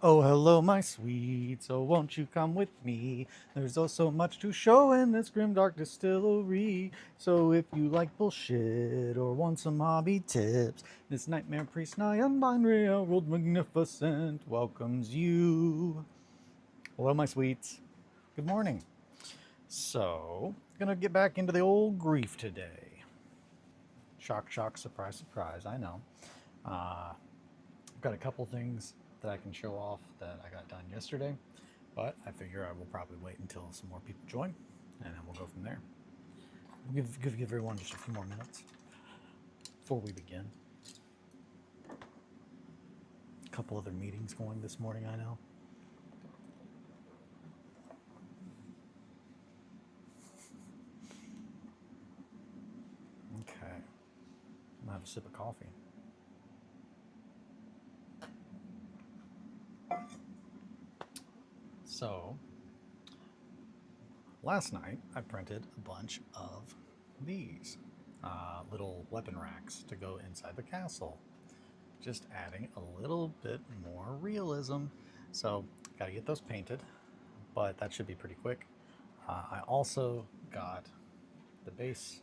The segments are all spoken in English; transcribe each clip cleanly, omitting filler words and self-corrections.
Oh, hello, my sweet, so won't you come with me? There's oh so much to show in this grimdark distillery. So if you like bullshit or want some hobby tips, this nightmare priest nigh unbind railroad magnificent welcomes you. Hello, my sweets. Good morning. So, gonna get back into the old grief today. Shock, shock, surprise, surprise, I know. I've got a couple things that I can show off that I got done yesterday, but I figure I will probably wait until some more people join, and then we'll go from there. We'll give everyone just a few more minutes before we begin. A couple other meetings going this morning, I know. Okay, I'm gonna have a sip of coffee. So, last night I printed a bunch of these little weapon racks to go inside the castle. Just adding a little bit more realism. So, gotta get those painted, but that should be pretty quick. I also got the base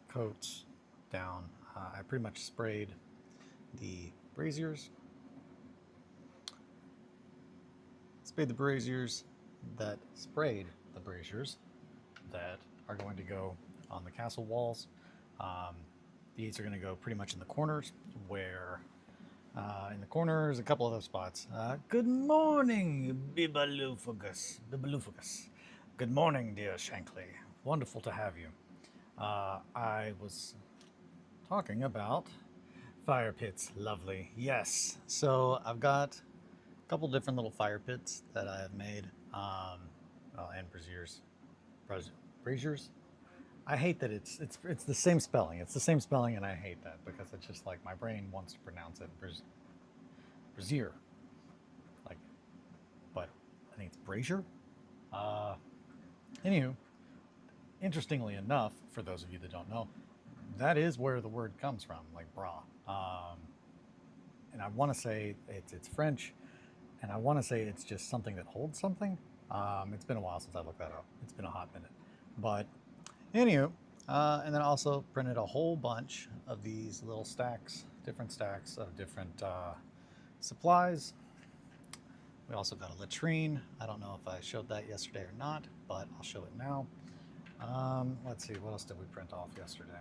coats down. I pretty much sprayed the braziers. Sprayed the braziers that are going to go on the castle walls. These are going to go pretty much in the corners where in the corners, a couple other spots. Good morning, Bibaloofugus. Good morning, dear Shankly. Wonderful to have you. I was talking about fire pits. Lovely. Yes. So I've got a couple different little fire pits that I have made. And braziers. Braziers? I hate that it's the same spelling. It's the same spelling, and I hate that because it's just like my brain wants to pronounce it brazier. Like, but I think it's brazier. Anywho, interestingly enough, for those of you that don't know, that is where the word comes from, like bra. And I want to say it's French, and I want to say it's just something that holds something. It's been a while since I looked that up. It's been a hot minute, but anywho, and then I also printed a whole bunch of these little stacks, different stacks of different supplies. We also got a latrine. I don't know if I showed that yesterday or not, but I'll show it now. Let's see, what else did we print off yesterday?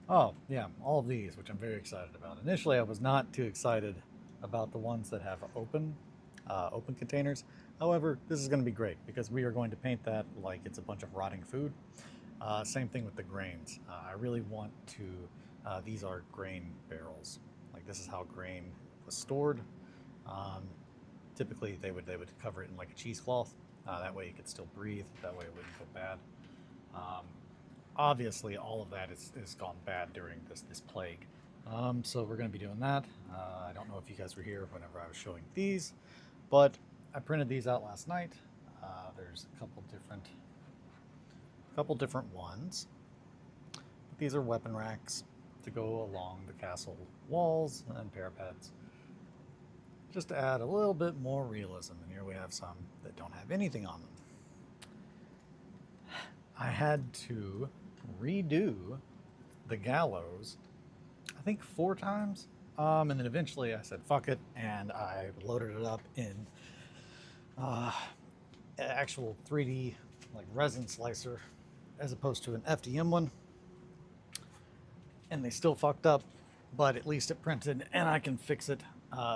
Oh, yeah, all of these, which I'm very excited about. Initially, I was not too excited about the ones that have open containers. However, this is going to be great because we are going to paint that like it's a bunch of rotting food. Same thing with the grains. I really want to, these are grain barrels. Like this is how grain was stored. Typically they would cover it in like a cheesecloth. That way you could still breathe. That way it wouldn't go bad. Obviously all of that is gone bad during this plague. So we're going to be doing that. I don't know if you guys were here whenever I was showing these, but I printed these out last night. There's a couple different ones. But these are weapon racks to go along the castle walls and parapets, just to add a little bit more realism. And here we have some that don't have anything on them. I had to redo the gallows, I think 4 times. And then eventually I said, fuck it. And I loaded it up in actual 3D like resin slicer as opposed to an FDM one. And they still fucked up, but at least it printed and I can fix it.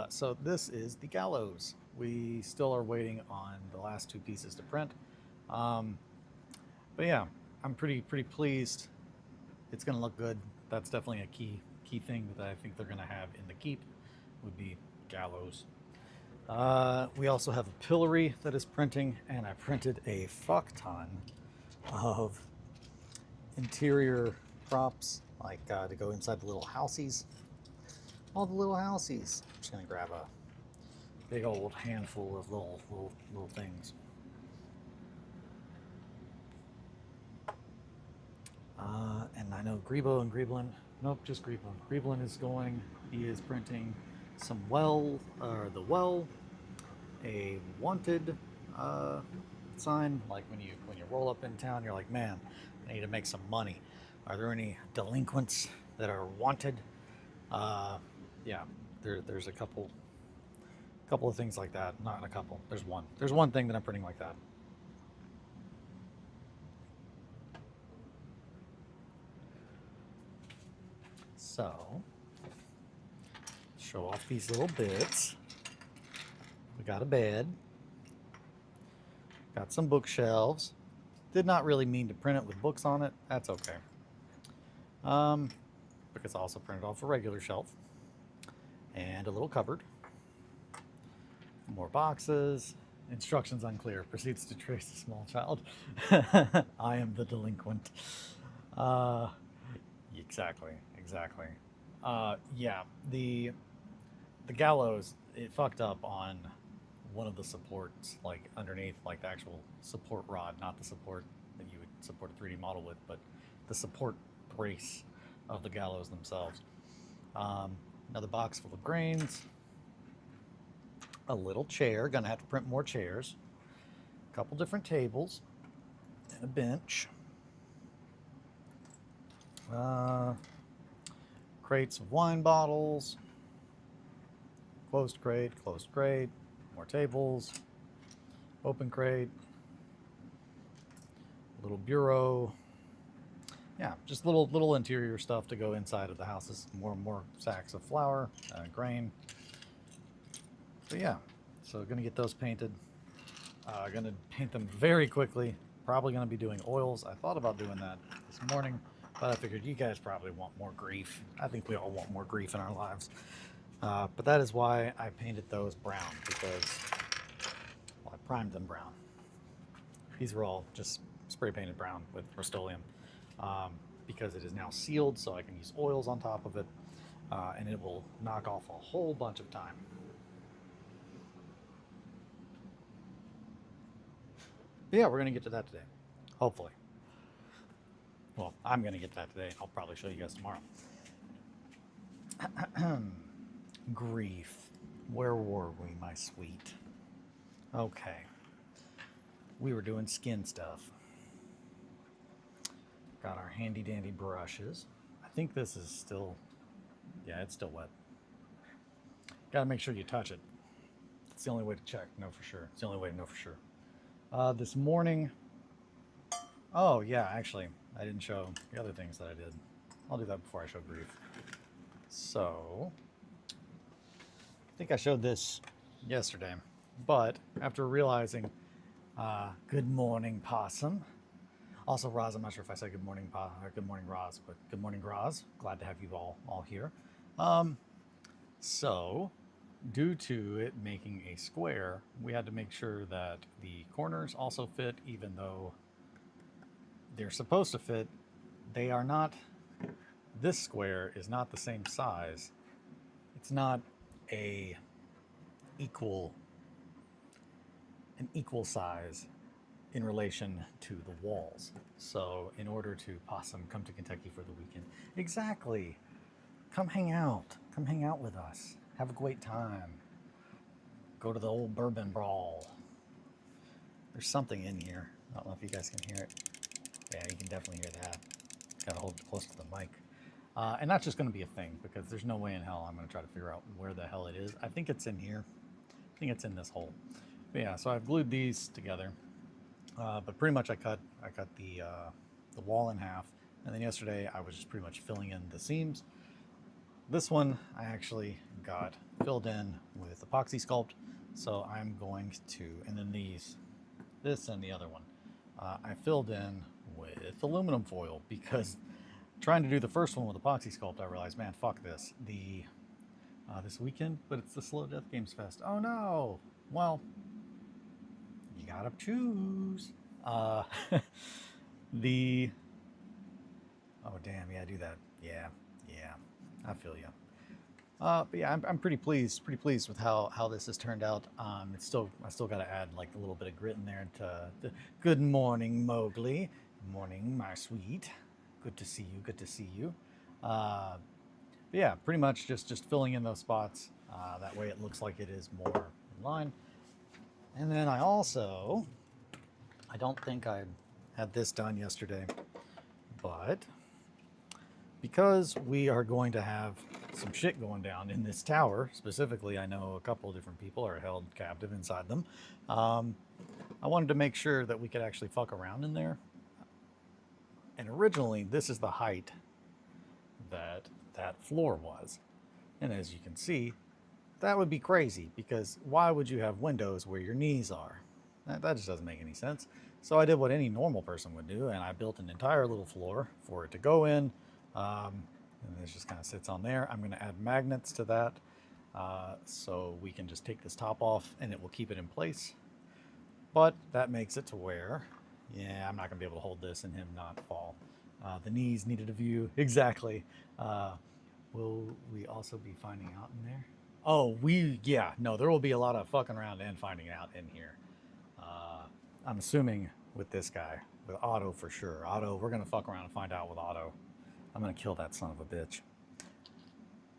So this is the gallows. We still are waiting on the last 2 pieces to print. But yeah, I'm pretty pleased. It's gonna look good. That's definitely a key thing that I think they're gonna have in the keep would be gallows. We also have a pillory that is printing, and I printed a fuck ton of interior props, like to go inside the little houseies. All the little houseies. I'm just gonna grab a big old handful of little things. And I know Grebo and Greblin. Nope, just Greblin. Greblin is going. He is printing some the well a wanted sign, like when you roll up in town, you're like, man, I need to make some money. Are there any delinquents that are wanted? Uh, yeah, there's a couple of things like that. Not a couple. There's one. There's one thing that I'm printing like that. So, show off these little bits. We got a bed. Got some bookshelves. Did not really mean to print it with books on it. That's okay. Because I also printed off a regular shelf. And a little cupboard. More boxes. Instructions unclear. Proceeds to trace a small child. I am the delinquent. Exactly. Yeah, the gallows, it fucked up on one of the supports, like underneath, like the actual support rod, not the support that you would support a 3D model with, but the support brace of the gallows themselves. Another box full of grains, a little chair, gonna have to print more chairs, a couple different tables, and a bench. Crates of wine bottles, closed crate, more tables, open crate, little bureau. Yeah, just little interior stuff to go inside of the houses. More sacks of flour, grain. So yeah, so gonna get those painted. Gonna paint them very quickly. Probably gonna be doing oils. I thought about doing that this morning, but I figured you guys probably want more grief. I think we all want more grief in our lives. But that is why I painted those brown, because, well, I primed them brown. These were all just spray painted brown with Rust-Oleum, because it is now sealed, so I can use oils on top of it, and it will knock off a whole bunch of time. But yeah, we're gonna get to that today, hopefully. Well, I'm gonna get to that today. I'll probably show you guys tomorrow. Grief. Where were we, my sweet? Okay. We were doing skin stuff. Got our handy dandy brushes. I think this is still, yeah, it's still wet. Gotta make sure you touch it. It's the only way to check, know for sure. It's the only way to know for sure. This morning, oh yeah, actually, I didn't show the other things that I did. I'll do that before I show grief. So, I think I showed this yesterday, but after realizing, good morning, possum. Also, Roz, I'm not sure if I said good morning, good morning, Roz, but good morning, Roz. Glad to have you all here. So, due to it making a square, we had to make sure that the corners also fit, even though they're supposed to fit. They are not. This square is not the same size. It's not an equal size in relation to the walls. So in order to possum come to Kentucky for the weekend, exactly, come hang out with us, have a great time, go to the old bourbon brawl. There's something in here. I don't know if you guys can hear it. Yeah, you can definitely hear that. Gotta hold it close to the mic. And that's just going to be a thing, because there's no way in hell I'm going to try to figure out where the hell it is. I think it's in here. I think it's in this hole. But yeah, so I've glued these together. But pretty much I cut the wall in half, and then yesterday I was just pretty much filling in the seams. This one I actually got filled in with epoxy sculpt, so I'm going to, and then this and the other one, I filled in with aluminum foil, because trying to do the first one with epoxy sculpt, I realized, man, fuck this. This weekend, but it's the Slow Death Games Fest. Oh no! Well, you gotta choose. Oh damn, yeah, do that. Yeah, I feel you. But yeah, I'm pretty pleased with how this has turned out. I still got to add like a little bit of grit in there to good morning, Mowgli. Good morning, my sweet. Good to see you. But yeah, pretty much just filling in those spots. That way it looks like it is more in line. And then I don't think I had this done yesterday, but because we are going to have some shit going down in this tower, specifically, I know a couple of different people are held captive inside them. I wanted to make sure that we could actually fuck around in there. And originally, this is the height that that floor was. And as you can see, that would be crazy, because why would you have windows where your knees are? That just doesn't make any sense. So I did what any normal person would do, and I built an entire little floor for it to go in. And this just kind of sits on there. I'm going to add magnets to that, so we can just take this top off and it will keep it in place. But that makes it to where, yeah, I'm not going to be able to hold this and him not fall. The knees needed a view. Exactly. Will we also be finding out in there? Oh, yeah, no, there will be a lot of fucking around and finding out in here. I'm assuming with this guy, with Otto for sure. Otto, we're going to fuck around and find out with Otto. I'm going to kill that son of a bitch.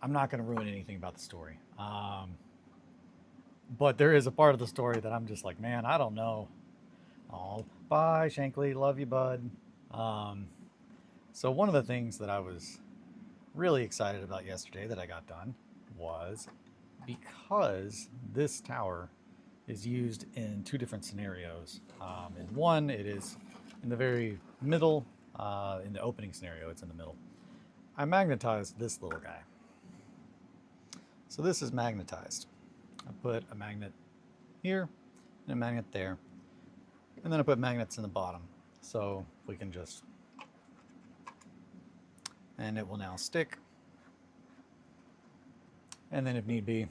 I'm not going to ruin anything about the story. But there is a part of the story that I'm just like, man, I don't know. Oh, bye, Shankly. Love you, bud. So one of the things that I was really excited about yesterday that I got done was, because this tower is used in two different scenarios. In one, it is in the very middle. In the opening scenario, it's in the middle. I magnetized this little guy. So this is magnetized. I put a magnet here and a magnet there. And then I put magnets in the bottom. So we can just, and it will now stick. And then if need be,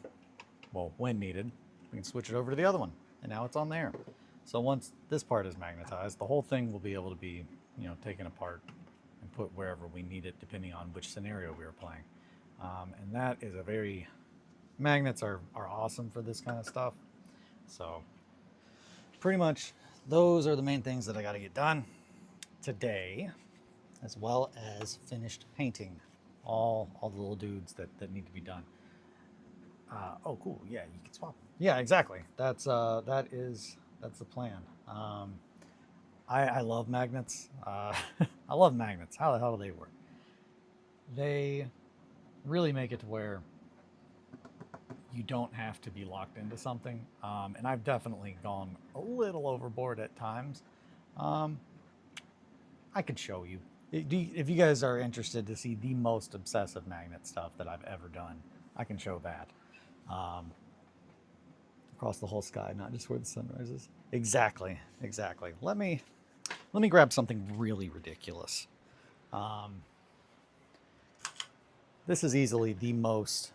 well, when needed, we can switch it over to the other one. And now it's on there. So once this part is magnetized, the whole thing will be able to be, taken apart and put wherever we need it, depending on which scenario we are playing. And that is magnets are awesome for this kind of stuff. So pretty much those are the main things that I got to get done today, as well as finished painting all the little dudes that need to be done. Oh, cool. Yeah, you can swap. Yeah, exactly. That's the plan. I love magnets. I love magnets. How the hell do they work? They really make it to where you don't have to be locked into something. And I've definitely gone a little overboard at times. I could show you. If you guys are interested to see the most obsessive magnet stuff that I've ever done, I can show that. Across the whole sky, not just where the sun rises. Exactly. Let me grab something really ridiculous. This is easily the most,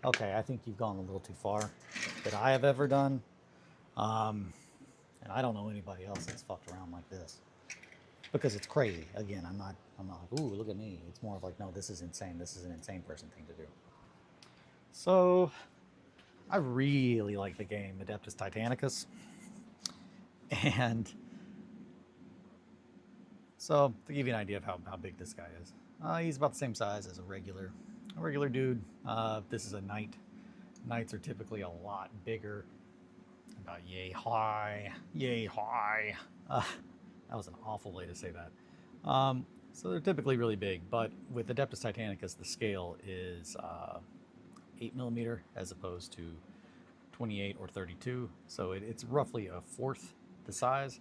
okay, I think you've gone a little too far, that I have ever done. And I don't know anybody else that's fucked around like this, because it's crazy. Again, I'm not like, ooh, look at me. It's more of like, no, this is insane. This is an insane person thing to do. So I really like the game Adeptus Titanicus. And so to give you an idea of how big this guy is, he's about the same size as a regular dude. This is a knight. Knights are typically a lot bigger, about yay high. That was an awful way to say that. So they're typically really big, but with Adeptus Titanicus, the scale is 8mm as opposed to 28 or 32. So it's roughly a fourth the size.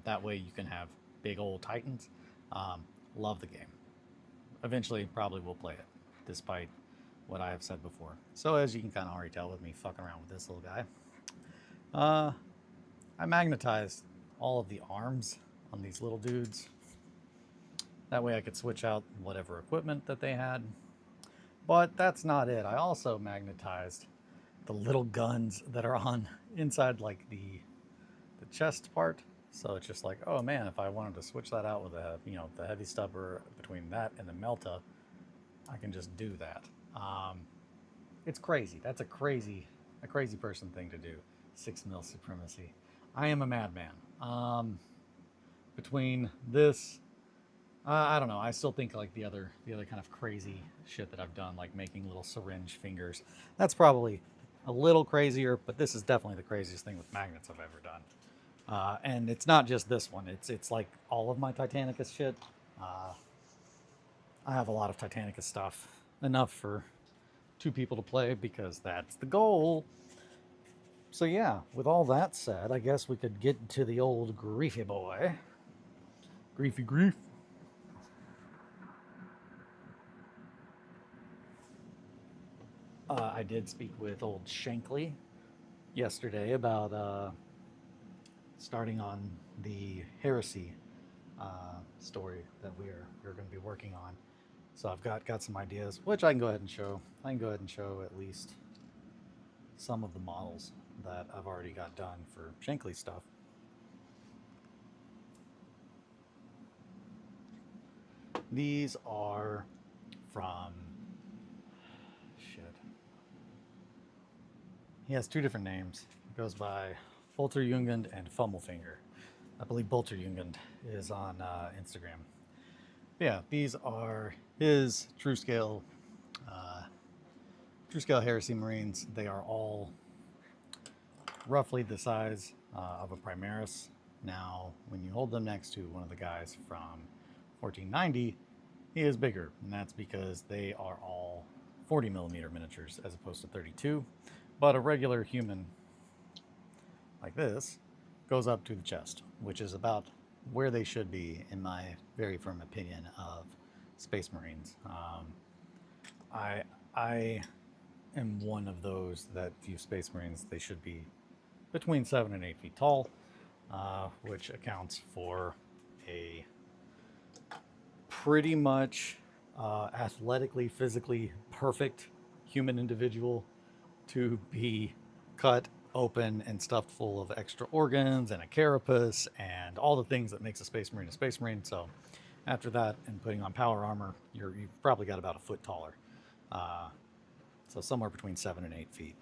That way you can have big old titans. Love the game. Eventually probably will play it, despite what I have said before. So as you can kind of already tell with me fucking around with this little guy, I magnetized all of the arms on these little dudes. That way I could switch out whatever equipment that they had. But that's not it. I also magnetized the little guns that are on inside like the chest part. So it's just like, oh man, if I wanted to switch that out with the heavy stubber between that and the Melta, I can just do that. It's crazy. That's a crazy person thing to do. 6mm supremacy. I am a madman. Between this, I don't know. I still think like the other kind of crazy shit that I've done, like making little syringe fingers. That's probably a little crazier, but this is definitely the craziest thing with magnets I've ever done. And it's not just this one. It's like all of my Titanicus shit. Uh, I have a lot of Titanicus stuff, enough for 2 people to play because that's the goal. So yeah, with all that said, I guess we could get to the old griefy boy. Griefy grief. I did speak with old Shankly yesterday about starting on the heresy story that we're going to be working on. So I've got some ideas, which I can go ahead and show. I can go ahead and show at least some of the models that I've already got done for Shankly stuff. These are from, shit. He has 2 different names. He goes by Bolterjugend and Fummelfinger. I believe Bolterjugend is on Instagram. Yeah, these are his true scale Heresy Marines. They are all roughly the size of a Primaris. Now, when you hold them next to one of the guys from 1490, he is bigger, and that's because they are all 40 millimeter miniatures as opposed to 32. But a regular human like this goes up to the chest, which is about where they should be, in my very firm opinion, of Space Marines. I am one of those that view Space Marines, they should be between 7 and 8 feet tall, which accounts for a pretty much athletically, physically perfect human individual to be cut open and stuffed full of extra organs and a carapace and all the things that makes a Space Marine a Space Marine. So after that and putting on power armor, you've probably got about a foot taller. So somewhere between 7 and 8 feet.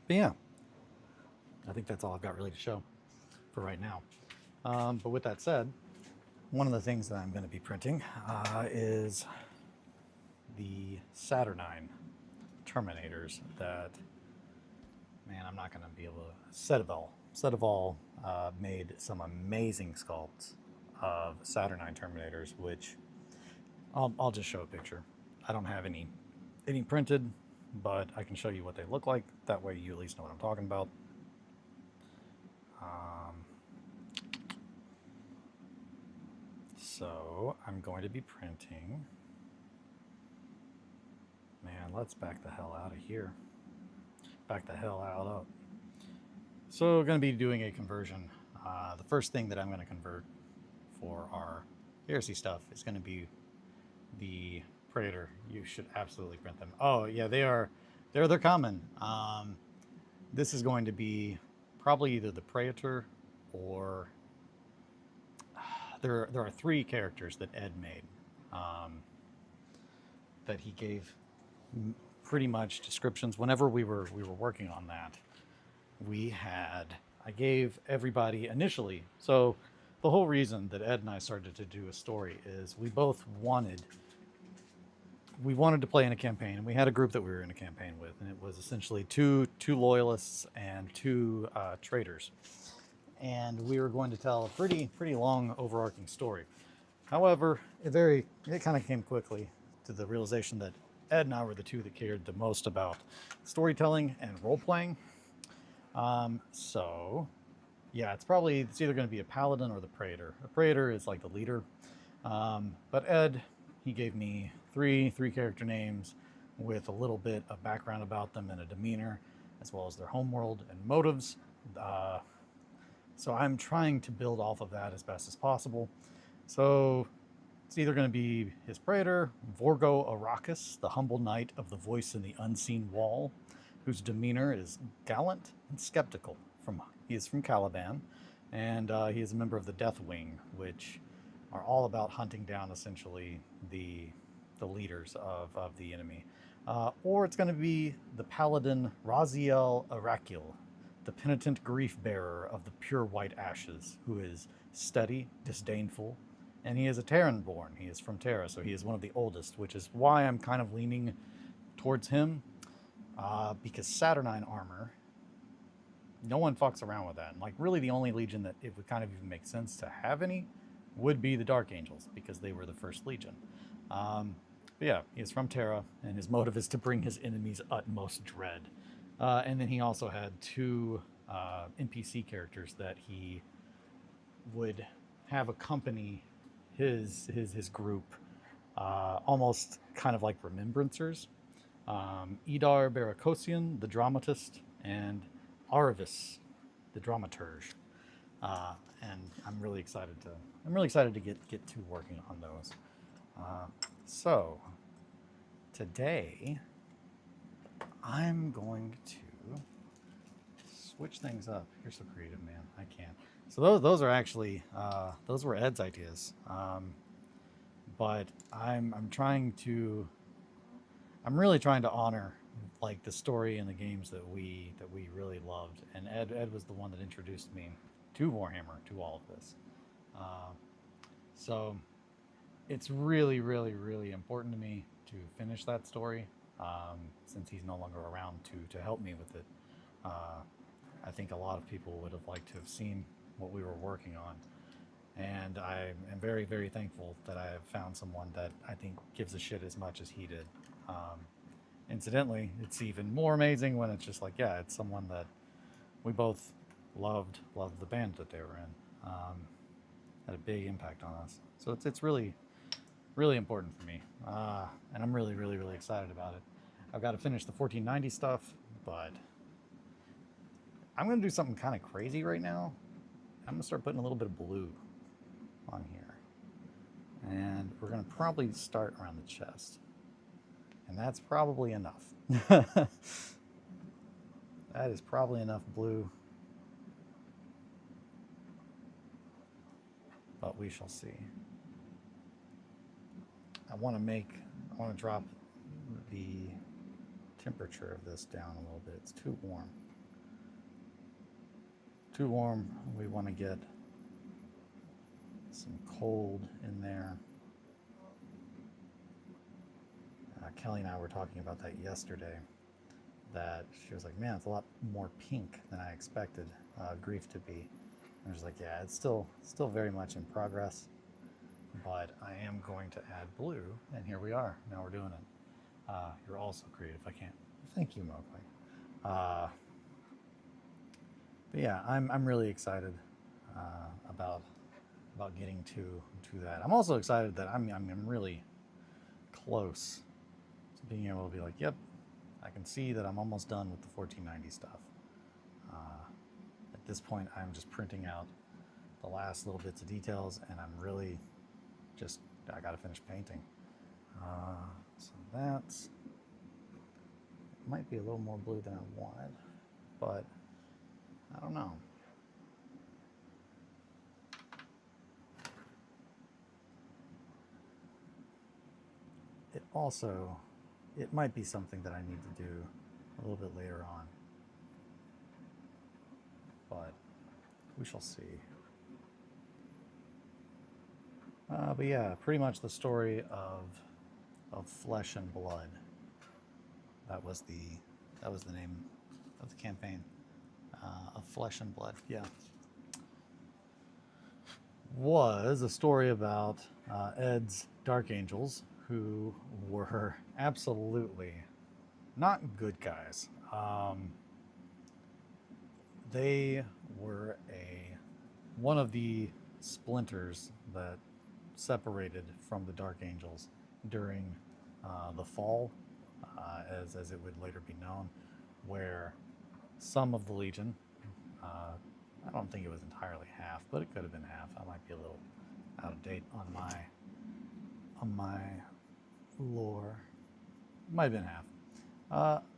But yeah, I think that's all I've got really to show for right now. But with that said, one of the things that I'm going to be printing is the Saturnine Terminators that, man, I'm not going to be able to... Setoval made some amazing sculpts of Saturnine Terminators, which I'll just show a picture. I don't have any printed, but I can show you what they look like. That way you at least know what I'm talking about. So I'm going to be printing... Man, let's back the hell out of here. Back the hell out of... So we're going to be doing a conversion. The first thing that I'm going to convert for our heresy stuff is going to be the Praetor. You should absolutely print them. Oh yeah, they're common. This is going to be probably either the Praetor or there are 3 characters that Ed made that he gave pretty much descriptions. Whenever we were working on that, I gave everybody initially. So the whole reason that Ed and I started to do a story is we both wanted to play in a campaign, and we had a group that we were in a campaign with, and it was essentially two loyalists and 2 traitors, and we were going to tell a pretty long overarching story. However, it kind of came quickly to the realization that Ed and I were the 2 that cared the most about storytelling and role playing. So yeah, it's either going to be a paladin or the Praetor. A Praetor is like the leader, but Ed, he gave me three character names with a little bit of background about them and a demeanor, as well as their homeworld and motives. So I'm trying to build off of that as best as possible. So it's either going to be his Praetor, Vorgo Arrakis, the humble knight of the voice in the unseen wall, whose demeanor is gallant and skeptical. He is from Caliban, and he is a member of the Death Wing, which are all about hunting down essentially the leaders of the enemy. Or it's going to be the Paladin Raziel Arakil, the penitent grief bearer of the pure white ashes, who is steady, disdainful, and he is a Terran born. He is from Terra, so he is one of the oldest, which is why I'm kind of leaning towards him, because Saturnine armor, no one fucks around with that. And like, really the only legion that it would kind of even make sense to have any would be the Dark Angels, because they were the first legion. But yeah, he is from Terra, and his motive is to bring his enemies utmost dread. And then he also had two NPC characters that he would have accompany his group, almost kind of like remembrancers. Idar Barakosian, the dramatist, and Arvis, the dramaturge. And I'm really excited to get to working on those. So today I'm going to switch things up. You're so creative, man. I can't. So those are actually those were Ed's ideas, but I'm really trying to honor like the story and the games that we really loved. And Ed was the one that introduced me to Warhammer, to all of this. So it's really, really, really important to me to finish that story, since he's no longer around to help me with it. I think a lot of people would have liked to have seen what we were working on. And I am very, very thankful that I have found someone that I think gives a shit as much as he did. Incidentally, it's even more amazing when it's just like, yeah, it's someone that we both loved the band that they were in. Had a big impact on us. So it's really, really important for me. And I'm really, really, really excited about it. I've got to finish the 1490 stuff, but I'm going to do something kind of crazy right now. I'm going to start putting a little bit of blue on here. And we're going to probably start around the chest. And that's probably enough. That is probably enough blue. But we shall see. I want to drop the temperature of this down a little bit. It's too warm. Too warm. We want to get some cold in there. Kelly and I were talking about that yesterday, that she was like, man, it's a lot more pink than I expected grief to be. And I was like, yeah, it's still very much in progress, but I am going to add blue, and here we are. Now we're doing it. You're also creative. I can't. Thank you, Mowgli. But yeah, I'm really excited about getting to that. I'm also excited that I'm really close to being able to be like, yep, I can see that I'm almost done with the 1490 stuff. At this point, I'm just printing out the last little bits of details, and I'm really just, I gotta finish painting. So that's, might be a little more blue than I wanted, but I don't know. It might be something that I need to do a little bit later on, but we shall see. But yeah, pretty much the story of Flesh and Blood. That was the name of the campaign, of Flesh and Blood. Yeah, was a story about Ed's Dark Angels, who were absolutely not good guys. They were one of the splinters that separated from the Dark Angels during the fall, as it would later be known, where some of the Legion, I don't think it was entirely half, but it could have been half. I might be a little out of date on my lore. It might have been half.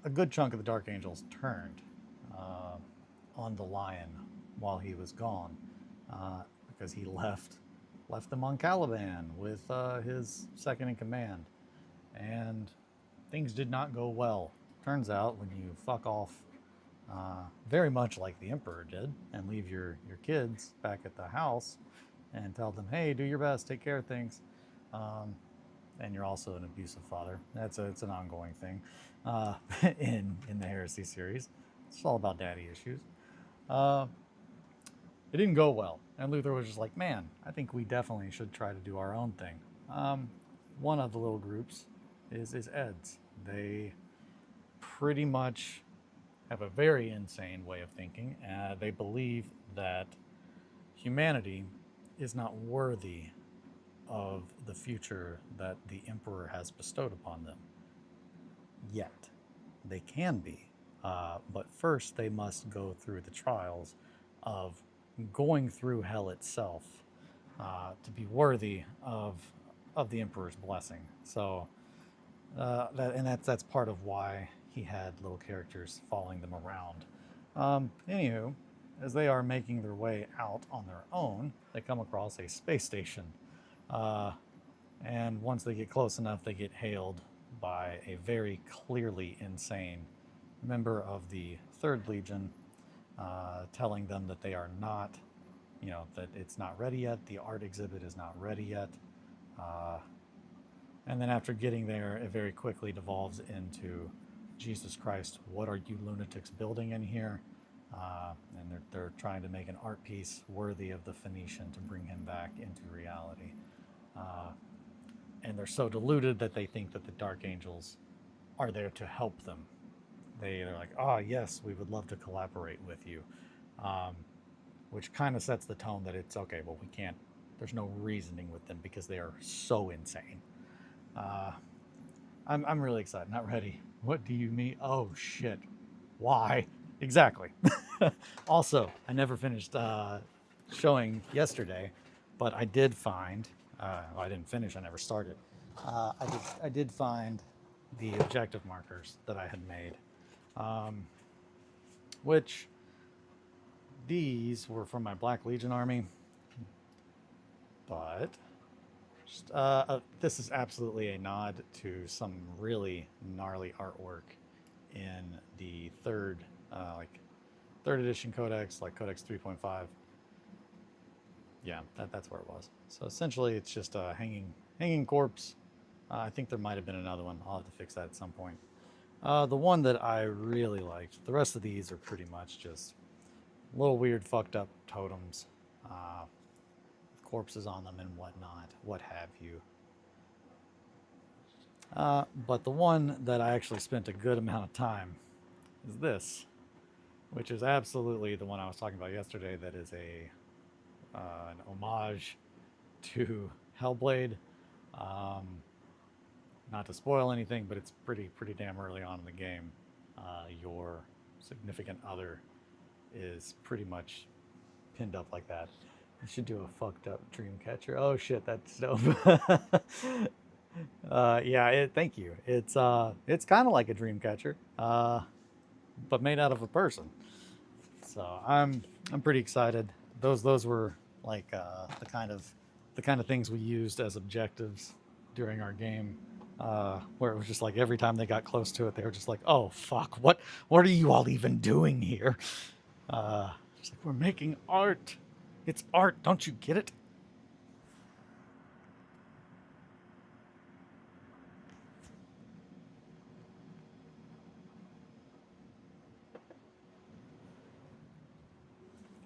A good chunk of the Dark Angels turned on the Lion while he was gone, because he left them on Caliban with his second in command, and things did not go well. Turns out when you fuck off very much like the Emperor did, and leave your kids back at the house and tell them, hey, do your best, take care of things. Um, and you're also an abusive father. It's an ongoing thing in the Heresy series. It's all about daddy issues. Uh, it didn't go well, and Luther was just like, man, I think we definitely should try to do our own thing. Um, one of the little groups is Ed's. They pretty much have a very insane way of thinking. They believe that humanity is not worthy of the future that the Emperor has bestowed upon them. Yet. They can be. But first, they must go through the trials of going through hell itself to be worthy of the Emperor's blessing. So, that's part of why he had little characters following them around. Anywho, as they are making their way out on their own, they come across a space station. And once they get close enough, they get hailed by a very clearly insane member of the Third Legion, telling them that they are not, that it's not ready yet. The art exhibit is not ready yet. And then after getting there, it very quickly devolves into, Jesus Christ, what are you lunatics building in here? And they're trying to make an art piece worthy of the Phoenician to bring him back into reality. And they're so deluded that they think that the Dark Angels are there to help them. They're like, yes, we would love to collaborate with you. Which kind of sets the tone that it's okay, well, we can't, there's no reasoning with them because they are so insane. I'm really excited. Not ready. What do you mean? Oh, shit. Why? Exactly. Also, I never finished showing yesterday, but I did find, I didn't finish, I never started. I did find the objective markers that I had made, which these were from my Black Legion army, but this is absolutely a nod to some really gnarly artwork in the third edition codex, like Codex 3.5. Yeah, that's where it was. So essentially, it's just a hanging corpse. I think there might have been another one. I'll have to fix that at some point. The one that I really liked. The rest of these are pretty much just little weird, fucked up totems, corpses on them and whatnot, what have you. But the one that I actually spent a good amount of time is this, which is absolutely the one I was talking about yesterday. That is an homage to Hellblade. Not to spoil anything, but it's pretty damn early on in the game. Your significant other is pretty much pinned up like that. You should do a fucked up dream catcher. Oh shit, that's dope. Thank you. It's kind of like a dream catcher, but made out of a person. So I'm pretty excited. Those were like the kind of things we used as objectives during our game, where it was just like every time they got close to it, they were just like, "Oh fuck, what are you all even doing here?" It's like, we're making art. It's art. Don't you get it?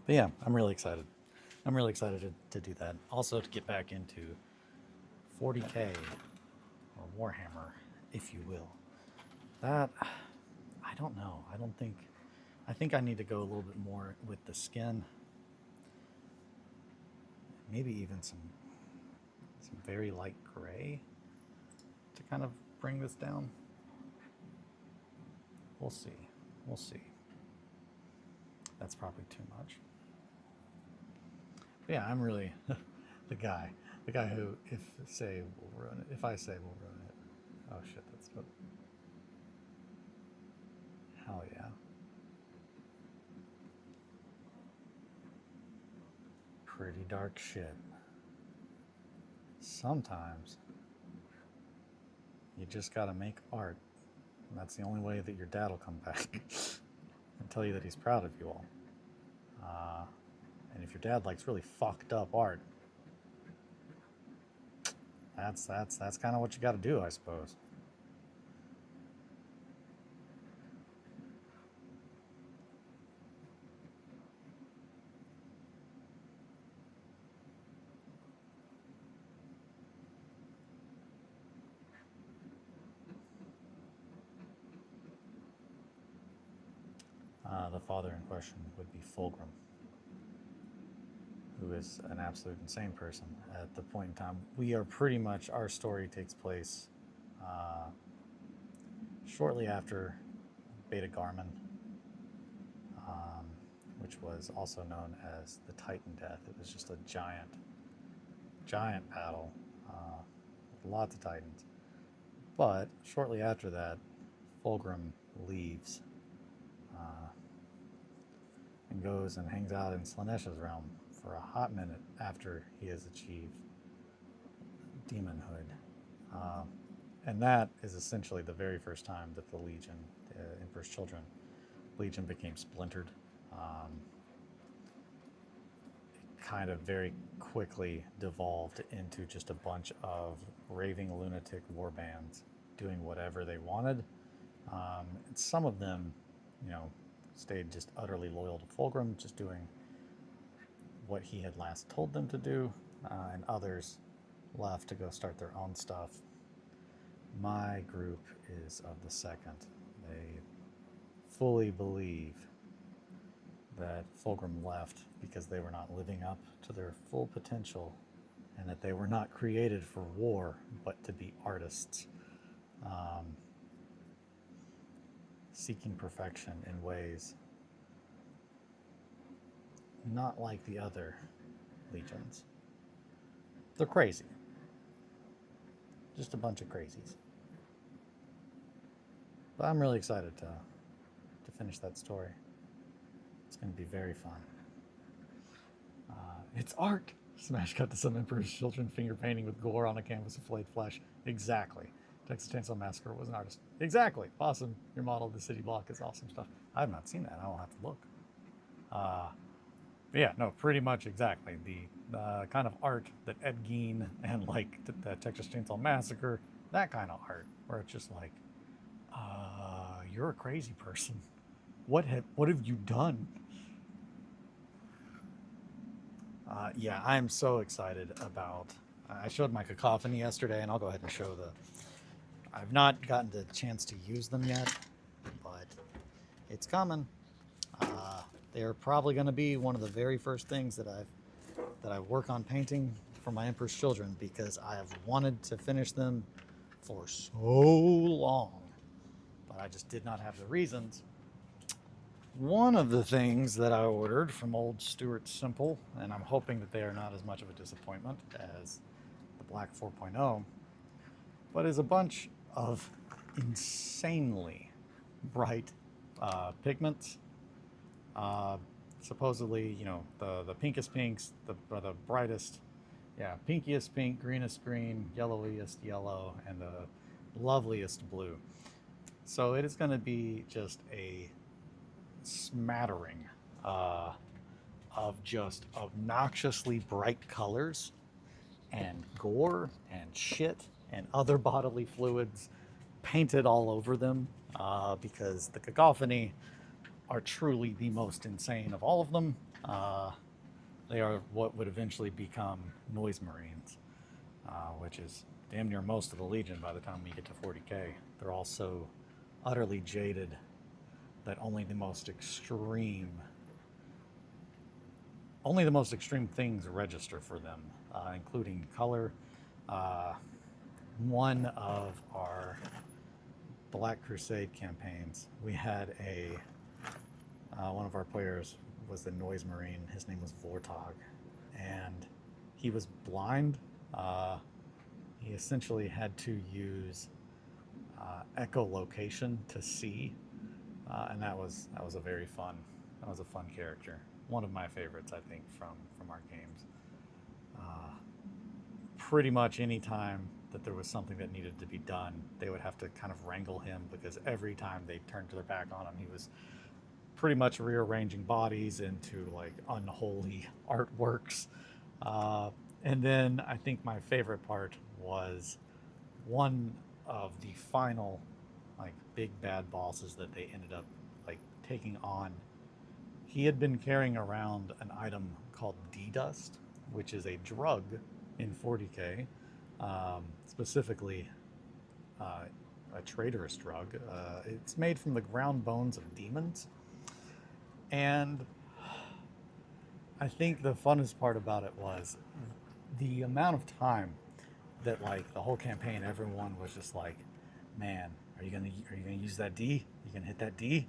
But yeah, I'm really excited. I'm really excited to do that. Also to get back into 40K or Warhammer, if you will. That, I don't know. I think I need to go a little bit more with the skin. Maybe even some very light gray to kind of bring this down. We'll see. We'll see. That's probably too much. But yeah, I'm really the guy who, if I say we'll ruin it. Oh shit, that's dope. Hell yeah. Pretty dark shit. Sometimes you just gotta make art. And that's the only way that your dad will come back. and tell you that he's proud of you all. And if your dad likes really fucked up art, that's kind of what you got to do, I suppose. The father in question would be Fulgrim, who is an absolute insane person. At the point in time, we are pretty much, our story takes place shortly after Beta Garmin, which was also known as the Titan Death. It was just a giant battle with lots of Titans. But shortly after that, Fulgrim leaves and goes and hangs out in Slaanesha's realm for a hot minute after he has achieved demonhood. And that is essentially the very first time that the Legion, Emperor's Children, Legion became splintered. It kind of very quickly devolved into just a bunch of raving lunatic war bands doing whatever they wanted. And some of them, stayed just utterly loyal to Fulgrim, just doing what he had last told them to do, and others left to go start their own stuff. My group is of the second. They fully believe that Fulgrim left because they were not living up to their full potential, and that they were not created for war, but to be artists. Seeking perfection in ways not like the other legions. They're crazy. Just a bunch of crazies. But I'm really excited to finish that story. It's going to be very fun. It's art! Smash cut to some Emperor's Children finger painting with gore on a canvas of flayed flesh. Exactly. Texas Chainsaw Massacre was an artist. Exactly. Awesome. Your model of the city block is awesome stuff. I have not seen that. I will have to look. Yeah, no, pretty much exactly. The kind of art that Ed Gein and like the Texas Chainsaw Massacre, that kind of art, where it's just like, you're a crazy person. What have you done? Yeah, I'm so excited about. I showed my cacophony yesterday, and I'll go ahead and show I've not gotten the chance to use them yet, but it's coming. They're probably going to be one of the very first things that I work on painting for my Emperor's Children, because I have wanted to finish them for so long, but I just did not have the reasons. One of the things that I ordered from old Stuart Simple, and I'm hoping that they are not as much of a disappointment as the Black 4.0, but is a bunch of insanely bright pigments. Supposedly, the pinkest pinks, the brightest, pinkiest pink, greenest green, yellowiest yellow, and the loveliest blue. So it is going to be just a smattering of just obnoxiously bright colors and gore and shit and other bodily fluids painted all over them, because the cacophony are truly the most insane of all of them. They are what would eventually become noise marines, which is damn near most of the Legion by the time we get to 40k. They're all so utterly jaded that only the most extreme things register for them, including color. One of our Black Crusade campaigns, we had one of our players was the Noise Marine. His name was Vortog, and he was blind. He essentially had to use echolocation to see, and that was a very fun. That was a fun character. One of my favorites, I think, from our games. Pretty much any time that there was something that needed to be done, they would have to kind of wrangle him, because every time they turned their back on him, he was pretty much rearranging bodies into like unholy artworks. Uh, and then I think my favorite part was one of the final like big bad bosses that they ended up like taking on. He had been carrying around an item called D Dust, which is a drug in 40k, specifically uh, a traitorous drug. It's made from the ground bones of demons, and I think the funnest part about it was the amount of time that like the whole campaign, everyone was just like, "Man, are you gonna use that D? You gonna hit that D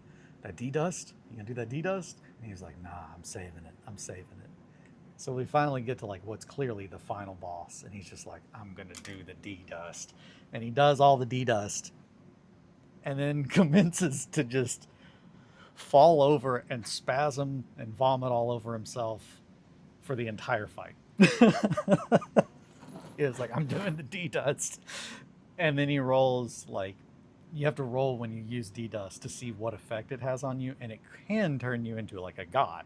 dust? You gonna do that D dust?" And he was like, "Nah, I'm saving it. I'm saving it." So we finally get to like what's clearly the final boss, and he's just like, "I'm gonna do the D dust," and he does all the D dust, and then commences to just fall over and spasm and vomit all over himself for the entire fight. It's like, I'm doing the D dust. And then he rolls like, you have to roll when you use D dust to see what effect it has on you, and it can turn you into like a god,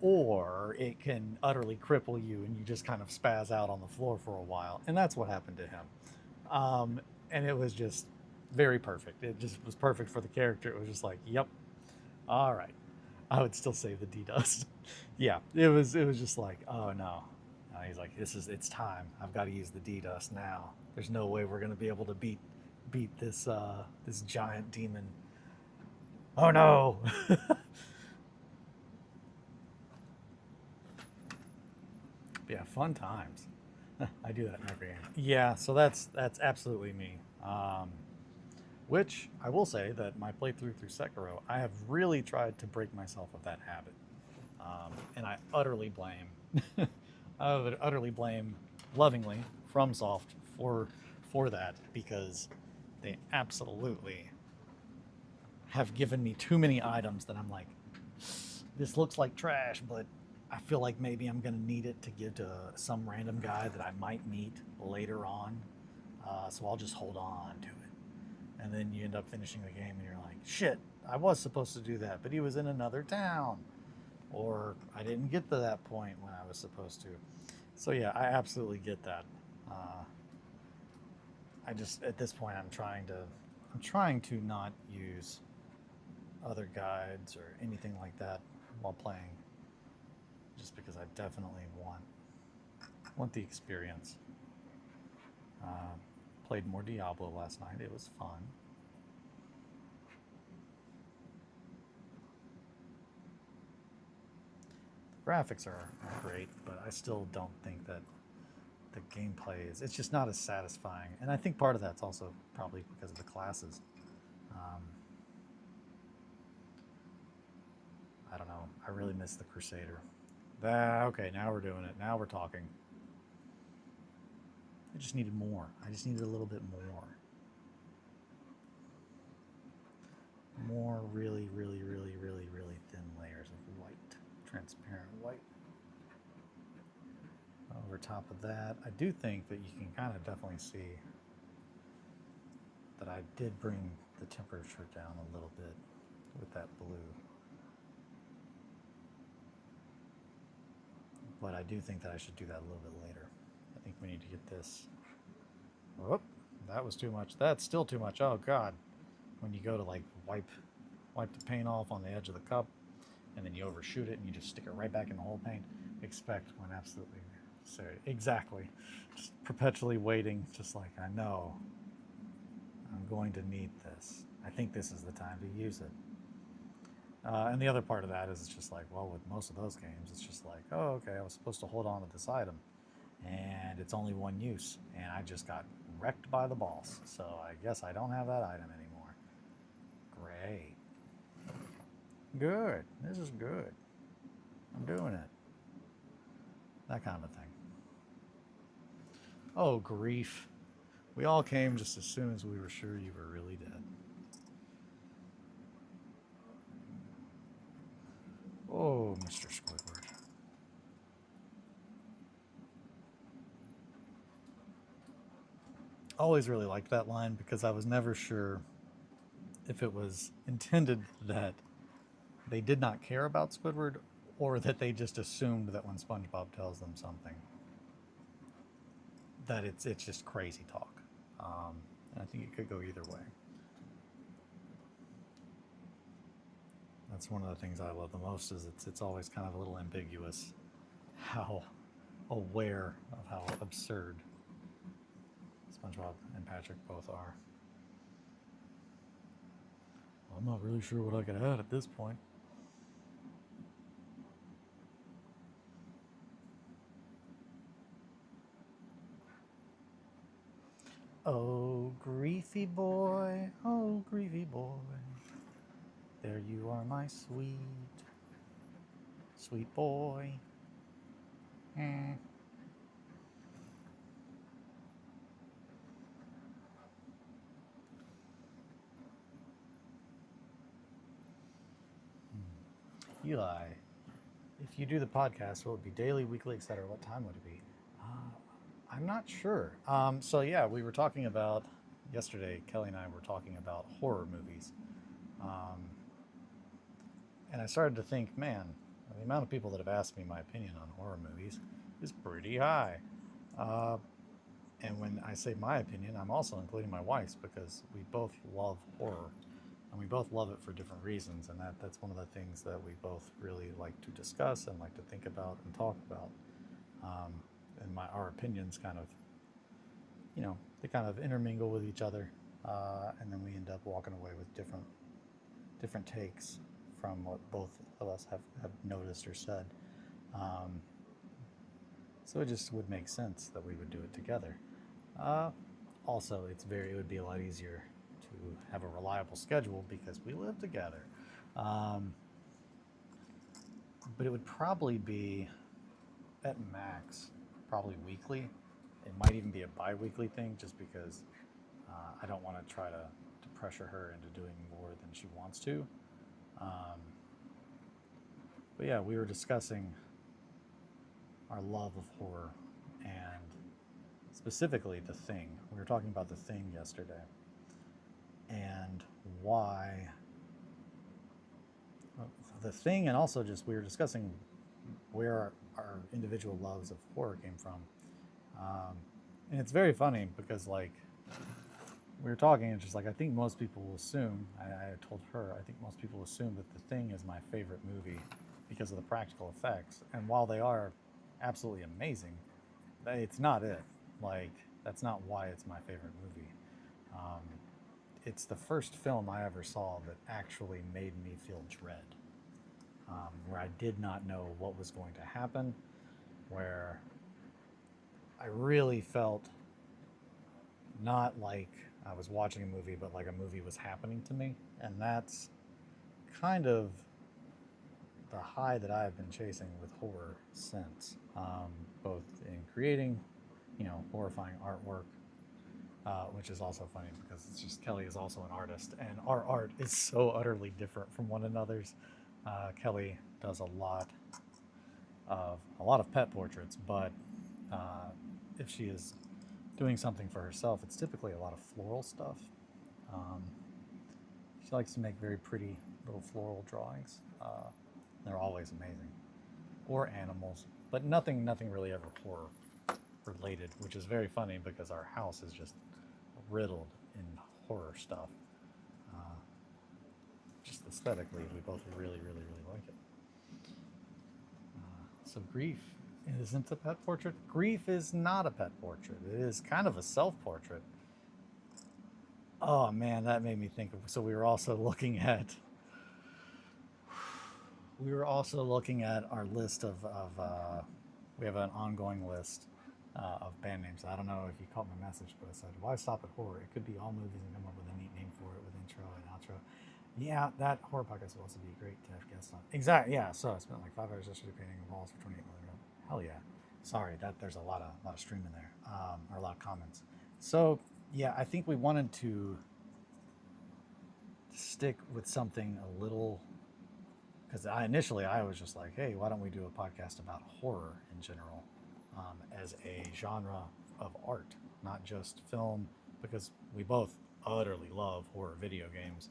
or it can utterly cripple you and you just kind of spaz out on the floor for a while. And that's what happened to him. And it was just very perfect. It just was perfect for the character. It was just like, yep, all right. I would still save the D dust. Yeah, it was just like, oh no. He's like, it's time. I've got to use the D dust now. There's no way we're gonna be able to beat this this giant demon. Oh no. Yeah, fun times. I do that in every game. Yeah, so that's absolutely me. Which I will say that my playthrough through Sekiro, I have really tried to break myself of that habit, and I utterly blame, I would utterly blame, lovingly, FromSoft for that, because they absolutely have given me too many items that I'm like, this looks like trash, but I feel like maybe I'm gonna need it to give to some random guy that I might meet later on, so I'll just hold on to it. And then you end up finishing the game and you're like, shit, I was supposed to do that, but he was in another town. Or I didn't get to that point when I was supposed to. So yeah, I absolutely get that. I just, at this point, I'm trying to not use other guides or anything like that while playing, just because I definitely want the experience. Played more Diablo last night. It was fun. The graphics are great, but I still don't think that the gameplay is, it's just not as satisfying. And I think part of that's also probably because of the classes. I don't know. I really miss the Crusader. Okay, now we're doing it. Now we're talking. I just needed more. I just needed a little bit more. More really, really, really, really, really thin layers of white. Transparent white. Over top of that, I do think that you can kind of definitely see that I did bring the temperature down a little bit with that blue. But I do think that I should do that a little bit later. I think we need to get this. Whoop, that was too much. That's still too much. Oh God. When you go to like wipe the paint off on the edge of the cup, and then you overshoot it and you just stick it right back in the whole paint, expect when absolutely necessary. Exactly. Just perpetually waiting, just like, I know I'm going to need this. I think this is the time to use it. And the other part of that is it's just like, well, with most of those games, it's just like, oh, okay, I was supposed to hold on to this item, and it's only one use, and I just got wrecked by the boss, so I guess I don't have that item anymore. Great. Good. This is good. I'm doing it. That kind of thing. Oh, grief. We all came just as soon as we were sure you were really dead. Oh, Mr. Squidward. Always really liked that line because I was never sure if it was intended that they did not care about Squidward, or that they just assumed that when SpongeBob tells them something, that it's just crazy talk. And I think it could go either way. That's one of the things I love the most, is it's always kind of a little ambiguous how aware of how absurd SpongeBob and Patrick both are. Well, I'm not really sure what I could add at this point. Oh, griefy boy, oh, griefy boy, there you are, my sweet, sweet boy. Eli, if you do the podcast, will it be daily, weekly, etc.? What time would it be? I'm not sure. So yeah, we were talking about yesterday. Kelly and I were talking about horror movies, and I started to think, man, the amount of people that have asked me my opinion on horror movies is pretty high. And when I say my opinion, I'm also including my wife's, because we both love horror, and we both love it for different reasons, and that's one of the things that we both really like to discuss and like to think about and talk about. And our opinions kind of, they kind of intermingle with each other, and then we end up walking away with different takes from what both of us have noticed or said. So it just would make sense that we would do it together. Also, it would be a lot easier to have a reliable schedule because we live together. But it would probably be, at max, probably weekly. It might even be a bi-weekly thing, just because I don't want to try to pressure her into doing more than she wants to. But yeah, we were discussing our love of horror, and specifically The Thing. We were talking about The Thing yesterday, and why The Thing, and also just we were discussing where our individual loves of horror came from. And it's very funny because, like, we were talking, and just like, I think most people will assume, I told her, I think most people assume that The Thing is my favorite movie because of the practical effects. And while they are absolutely amazing, it's not it. Like, that's not why it's my favorite movie. It's the first film I ever saw that actually made me feel dread, where I did not know what was going to happen, where I really felt not like I was watching a movie, but like a movie was happening to me. And that's kind of the high that I've been chasing with horror since, both in creating, horrifying artwork, which is also funny because it's just, Kelly is also an artist, and our art is so utterly different from one another's. Kelly does a lot of pet portraits, but if she is doing something for herself, it's typically a lot of floral stuff. She likes to make very pretty little floral drawings. They're always amazing. Or animals, but nothing really ever horror related, which is very funny because our house is just riddled in horror stuff. Just aesthetically, we both really like it. So grief isn't a pet portrait. Grief is not a pet portrait. It is kind of a self-portrait. Oh man, that made me think of, so we were also looking at our list of we have an ongoing list of band names. I don't know if you caught my message, but I said, why stop at horror? It could be all movies and come up with a neat name for it with intro and outro. Yeah, that horror podcast would also be great to have guests on. Exactly, yeah. So I spent like 5 hours yesterday painting walls for 28 million. Hell yeah. Sorry, there's a lot of stream in there, or a lot of comments. So yeah, I think we wanted to stick with something a little, because initially I was just like, hey, why don't we do a podcast about horror in general, as a genre of art, not just film, because we both utterly love horror video games,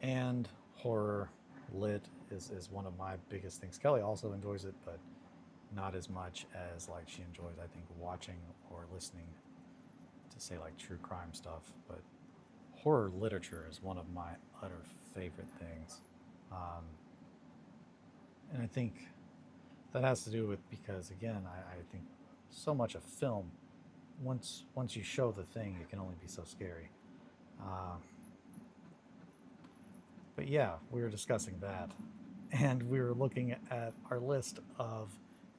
and horror lit is one of my biggest things. Kelly also enjoys it, but not as much as like she enjoys, I think, watching or listening to say like true crime stuff. But horror literature is one of my utter favorite things. Um, and I think that has to do with because again, I think so much of film, once you show the thing, it can only be so scary. Uh, but yeah, we were discussing that, and we were looking at our list of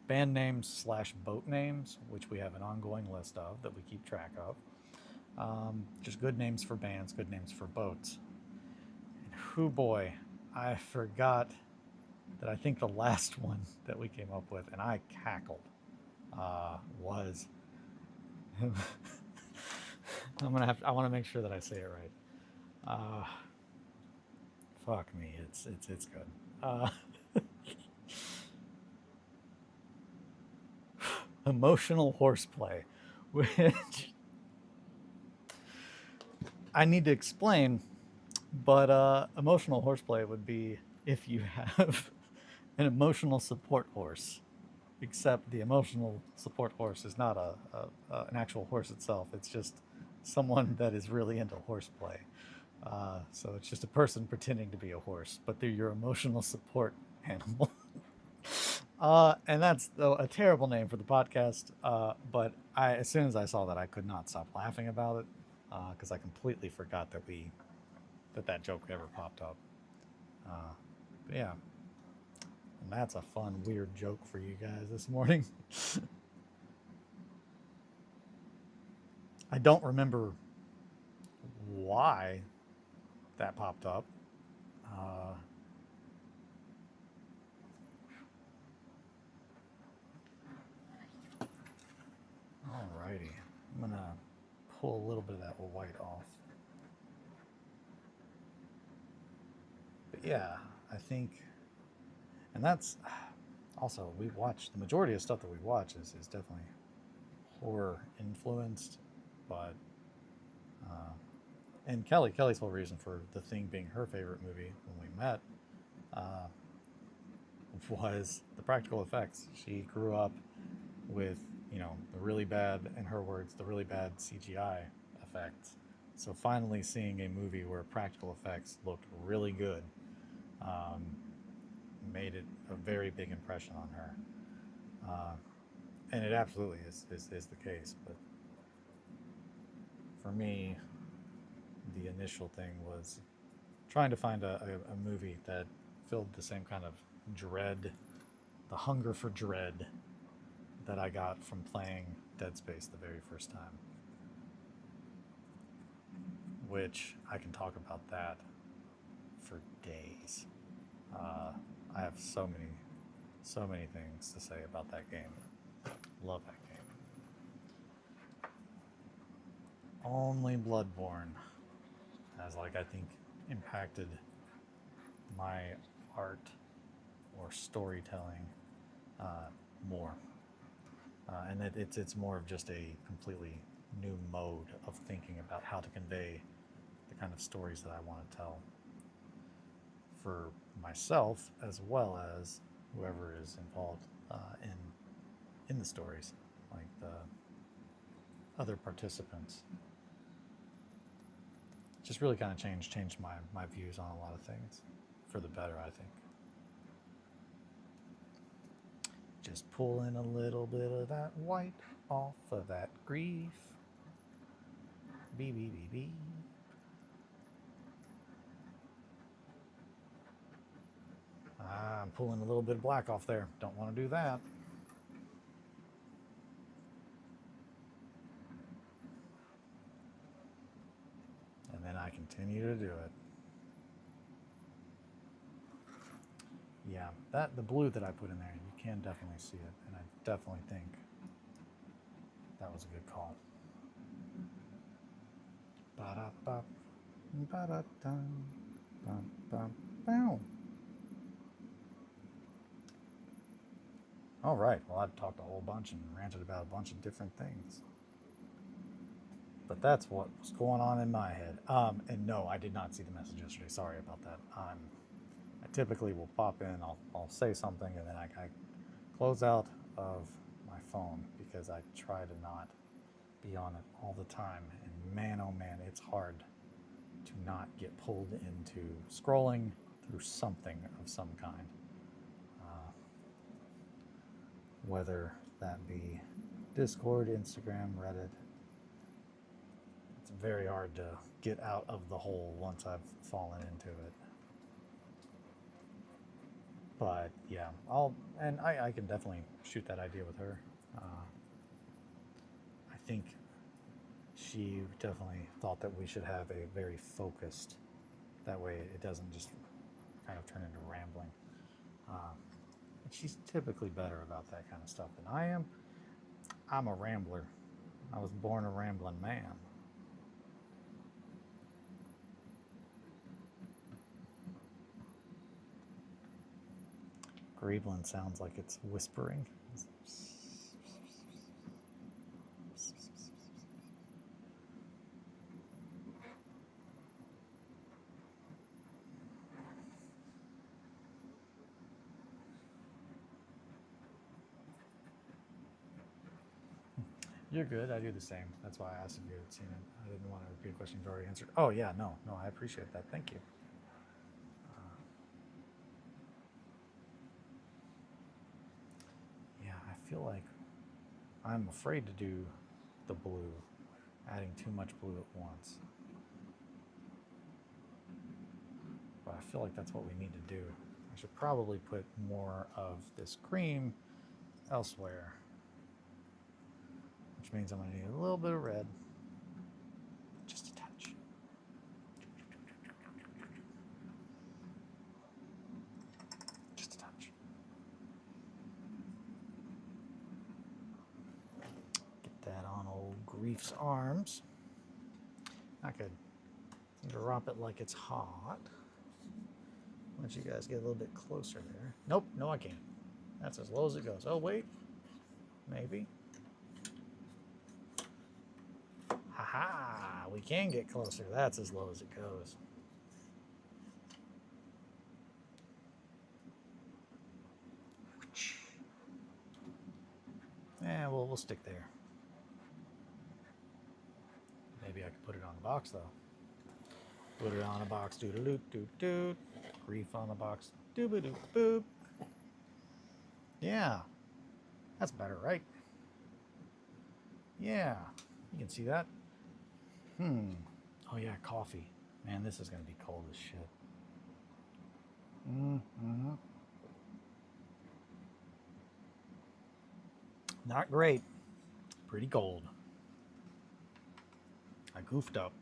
band names slash boat names, which we have an ongoing list of that we keep track of. Just good names for bands, good names for boats. And whoo boy, I forgot that I think the last one that we came up with, and I cackled, was I want to make sure that I say it right. Uh, fuck me, it's good. Uh, Emotional horseplay, which I need to explain, but emotional horseplay would be if you have an emotional support horse, except the emotional support horse is not an actual horse itself. It's just someone that is really into horseplay. So it's just a person pretending to be a horse, but they're your emotional support animal. And that's a terrible name for the podcast. But as soon as I saw that, I could not stop laughing about it because I completely forgot that joke ever popped up. But yeah, and that's a fun, weird joke for you guys this morning. I don't remember why that popped up. Alrighty, I'm gonna pull a little bit of that white off. But yeah, I think, and that's also, we watch the majority of stuff that we watch is definitely horror influenced, but and Kelly's whole reason for The Thing being her favorite movie when we met uh, was the practical effects. She grew up with, the really bad, in her words, the really bad CGI effects. So finally seeing a movie where practical effects looked really good um, made it a very big impression on her. And it absolutely is the case. But for me, the initial thing was trying to find a movie that filled the same kind of dread, the hunger for dread that I got from playing Dead Space the very first time. Which I can talk about that for days. I have so many things to say about that game. Love that game. Only Bloodborne has, like, I think, impacted my art or storytelling more. And it's more of just a completely new mode of thinking about how to convey the kind of stories that I want to tell for myself as well as whoever is involved in the stories, like the other participants. Just really kind of changed my views on a lot of things for the better, I think. Just pulling a little bit of that white off of that grief. Beep, beep, beep, beep. I'm pulling a little bit of black off there. Don't want to do that. And then I continue to do it. Yeah, the blue that I put in there, you can definitely see it, and I definitely think that was a good call. Ba-da-ba, ba-da-dum, bum, bum, bow. All right, well, I've talked a whole bunch and ranted about a bunch of different things. But that's what was going on in my head. And no, I did not see the message yesterday. Sorry about that. I'm typically will pop in, I'll say something, and then I close out of my phone because I try to not be on it all the time. And man, oh man, it's hard to not get pulled into scrolling through something of some kind. Whether that be Discord, Instagram, Reddit. It's very hard to get out of the hole once I've fallen into it. But yeah, I can definitely shoot that idea with her. I think she definitely thought that we should have a very focused, that way it doesn't just kind of turn into rambling. She's typically better about that kind of stuff than I am. I'm a rambler. I was born a rambling man. Graveland sounds like it's whispering. You're good. I do the same. That's why I asked if you had seen it. I didn't want to repeat a question you've already answered. Oh, yeah, no, I appreciate that. Thank you. Yeah, I feel like I'm afraid to do the blue, adding too much blue at once. But I feel like that's what we need to do. I should probably put more of this cream elsewhere, which means I'm going to need a little bit of red. Just a touch. Just a touch. Get that on old Grief's arms. I could drop it like it's hot. Let you guys get a little bit closer there. Nope, no I can't. That's as low as it goes. Oh wait, maybe. Haha, we can get closer. That's as low as it goes. Yeah, well, we'll stick there. Maybe I could put it on the box though. Put it on a box, doodle-doot-doot-doot. Grief on the box, dooba-doop-boop. Yeah, that's better, right? Yeah, you can see that. Oh yeah, coffee. Man, this is gonna be cold as shit. Not great. Pretty cold. I goofed up.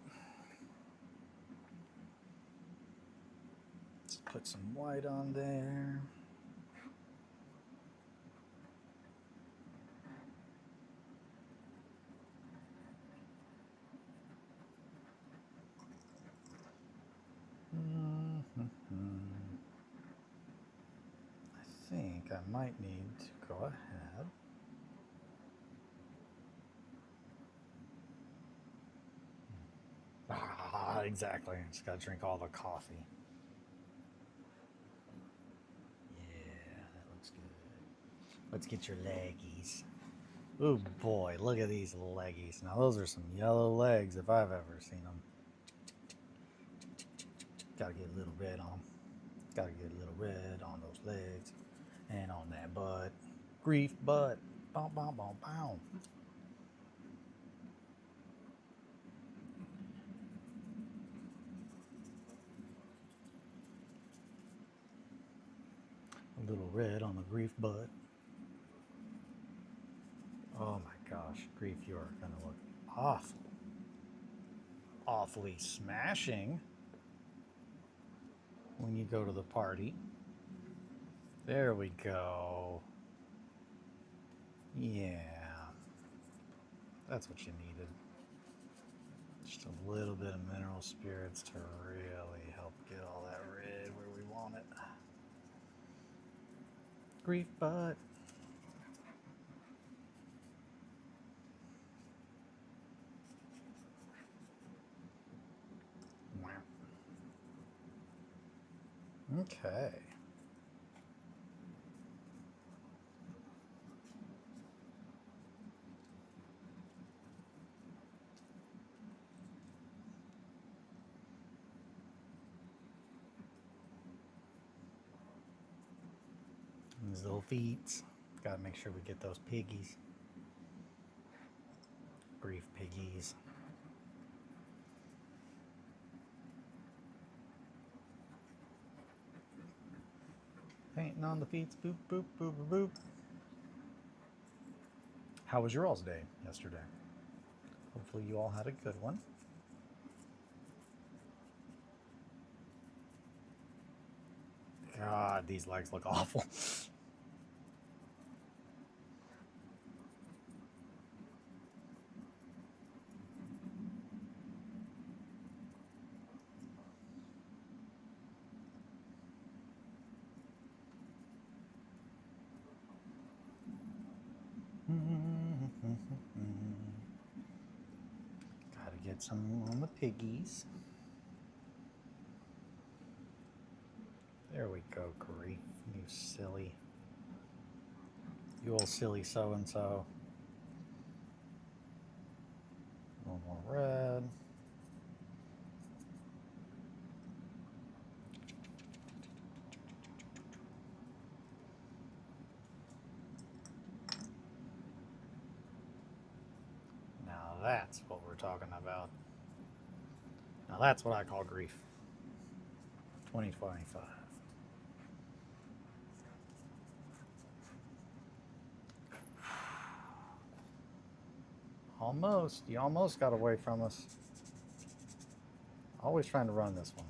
Let's put some white on there. I think I might need to go ahead. Exactly. Just gotta drink all the coffee. Yeah, that looks good. Let's get your leggies. Oh boy, look at these leggies. Now those are some yellow legs if I've ever seen them. Gotta get a little red on them. Gotta get a little red on those legs and on that butt. Grief butt. Bow, bow, bow, bow. A little red on the Grief butt. Oh my gosh, Grief, you are gonna look awful. Awfully smashing when you go to the party. There we go. Yeah. That's what you needed. Just a little bit of mineral spirits to really help get all that red where we want it. Grief butt. Okay. These little feet. Gotta make sure we get those piggies. Grief piggies. Painting on the feet. Boop, boop, boop, boop, boop. How was your all's day yesterday? Hopefully you all had a good one. God, these legs look awful. Gotta get some on the piggies. There we go, Grief. You silly. You old silly so-and-so. A little more red. Now that's what we're talking about. Now that's what I call grief. 2025. Almost. You almost got away from us. Always trying to run this one.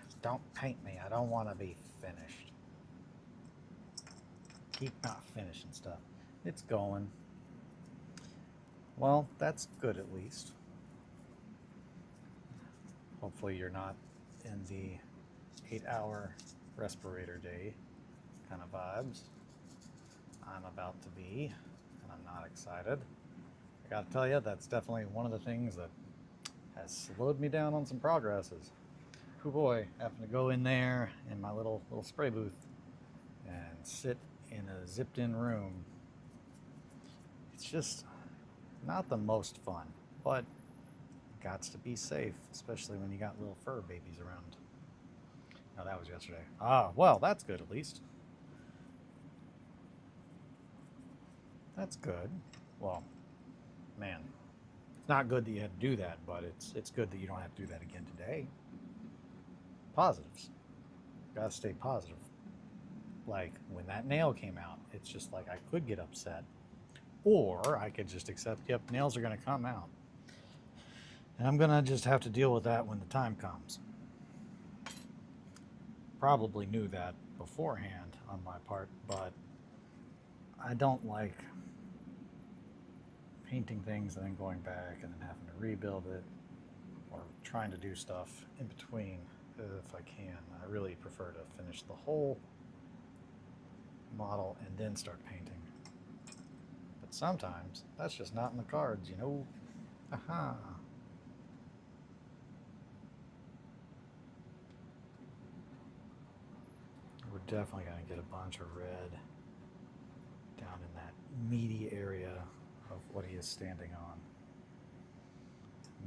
Just don't paint me. I don't want to be finished. Keep not finishing stuff. It's going. Well, that's good at least. Hopefully you're not in the 8-hour respirator day kind of vibes. I'm about to be, and I'm not excited. I gotta tell you, that's definitely one of the things that has slowed me down on some progresses. Oh boy, having to go in there in my little spray booth and sit in a zipped in room. It's just not the most fun, but gots to be safe, especially when you got little fur babies around. No, that was yesterday. Ah, well, that's good at least. That's good. Well, man, it's not good that you had to do that, but it's good that you don't have to do that again today. Positives. Gotta stay positive. Like when that nail came out, it's just like I could get upset, or I could just accept, yep, nails are gonna come out. And I'm gonna just have to deal with that when the time comes. Probably knew that beforehand on my part, but I don't like painting things and then going back and then having to rebuild it or trying to do stuff in between if I can. I really prefer to finish the whole model and then start painting. But sometimes that's just not in the cards, you know. Aha. We're definitely going to get a bunch of red down in that meaty area of what he is standing on.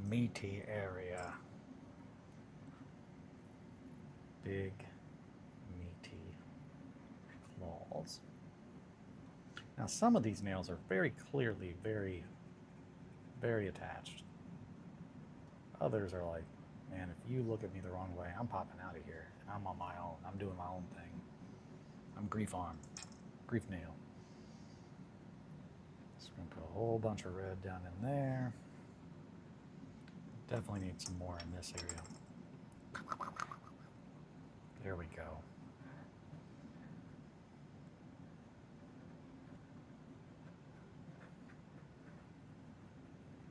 Meaty area. Big, meaty claws. Now some of these nails are very clearly very, very attached. Others are like, man, if you look at me the wrong way, I'm popping out of here. And I'm on my own. I'm doing my own thing. I'm grief arm. Grief nail. So we're going to put a whole bunch of red down in there. Definitely need some more in this area. There we go.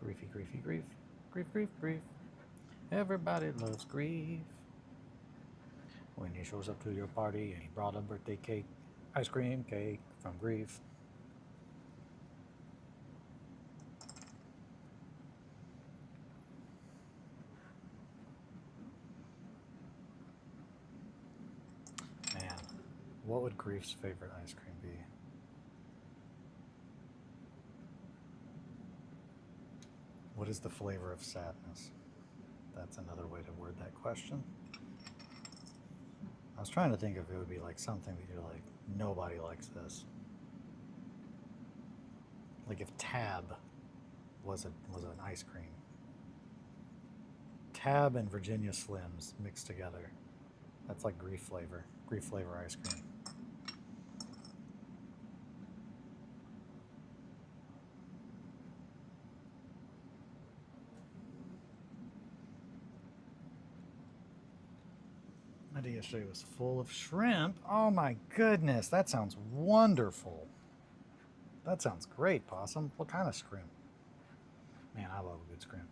Griefy, griefy, grief. Grief, grief, grief. Everybody loves grief. When he shows up to your party and he brought a birthday cake, ice cream cake from grief. What would Grief's favorite ice cream be? What is the flavor of sadness? That's another way to word that question. I was trying to think if it would be like something that you're like, nobody likes this. Like if Tab was an ice cream. Tab and Virginia Slims mixed together. That's like Grief flavor ice cream. My day yesterday was full of shrimp. Oh my goodness, that sounds wonderful. That sounds great, Possum. What kind of scrimp? Man, I love a good scrimp.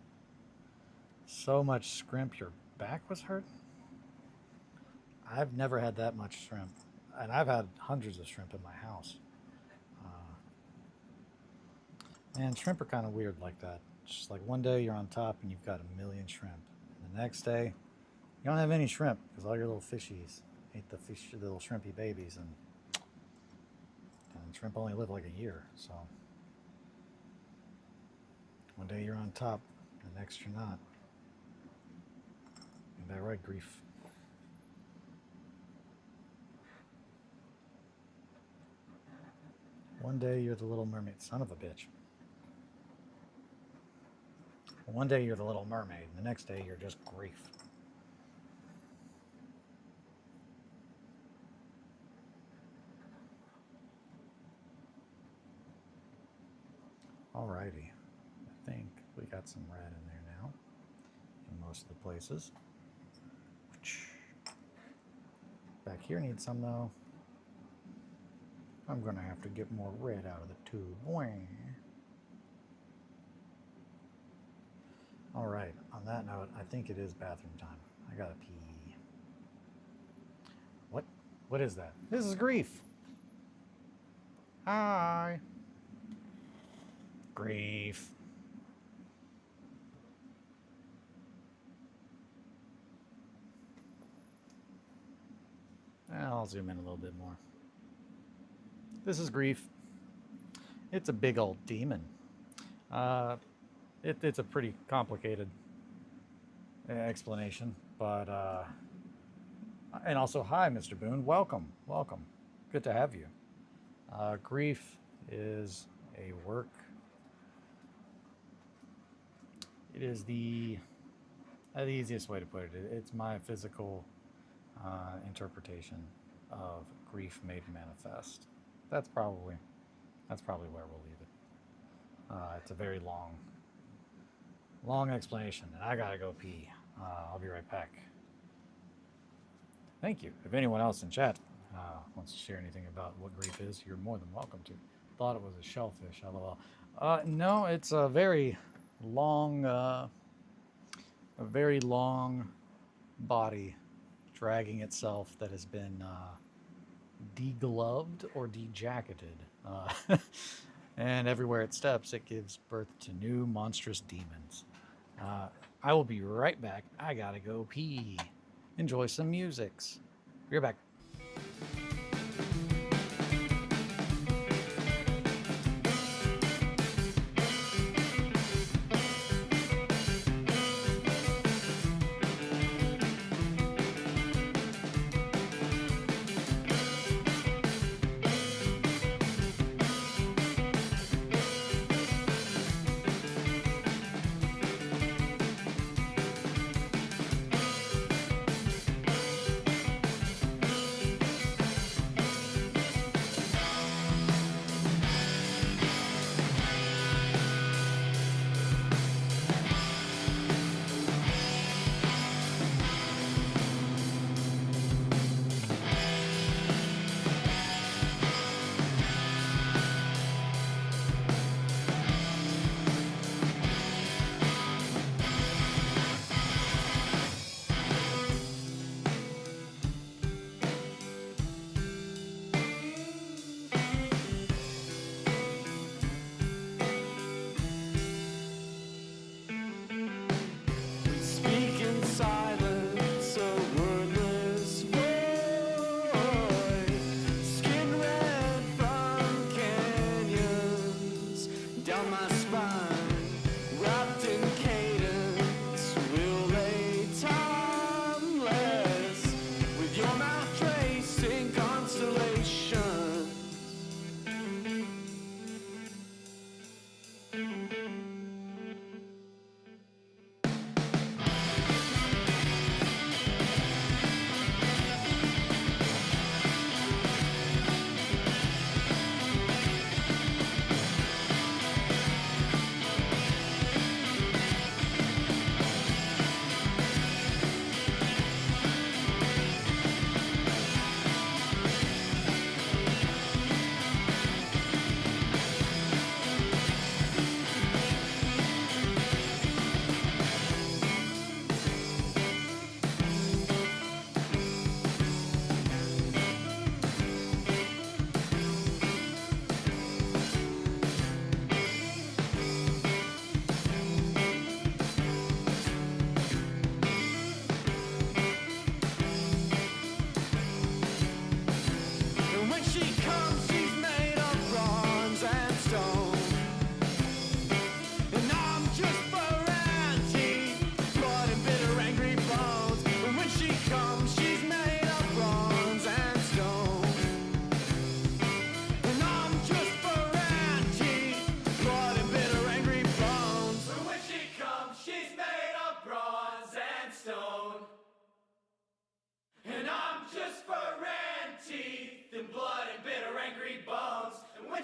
So much scrimp your back was hurt? I've never had that much shrimp. And I've had hundreds of shrimp in my house. Man, shrimp are kind of weird like that. It's just like one day you're on top and you've got a million shrimp. And the next day, you don't have any shrimp because all your little fishies ate the little shrimpy babies. And shrimp only live like a year, so one day you're on top, the next you're not. Ain't that right, Grief? One day you're the Little Mermaid, son of a bitch. One day you're the Little Mermaid, and the next day you're just Grief. Alrighty, I think we got some red in there now, in most of the places. Back here needs some though. I'm gonna have to get more red out of the tube. Boing. Alright, on that note, I think it is bathroom time. I gotta pee. What is that? This is Grief. Hi. Grief. I'll zoom in a little bit more. This is Grief. It's a big old demon. It's a pretty complicated explanation, but and also hi, Mr. Boone. Welcome. Good to have you. Grief is a work. It is the easiest way to put it. It's my physical interpretation of grief made manifest. That's probably where we'll leave it. It's a very long explanation, and I gotta go pee. I'll be right back. Thank you. If anyone else in chat wants to share anything about what grief is, you're more than welcome to. Thought it was a shellfish, lol. No, it's a very long body dragging itself that has been degloved or dejacketed. And everywhere it steps, it gives birth to new monstrous demons. I will be right back. I gotta go pee. Enjoy some musics. Be right back.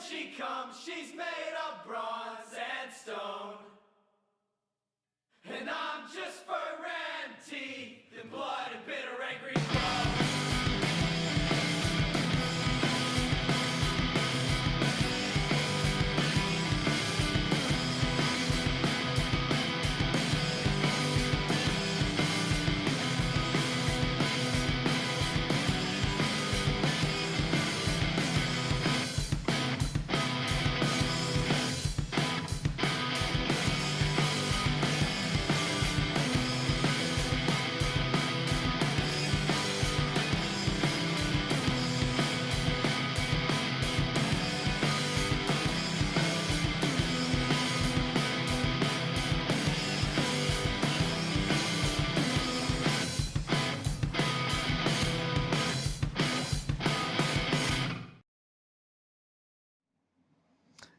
She comes, she's made of bronze and stone. And I'm just fur and teeth and blood and bitter angry bones.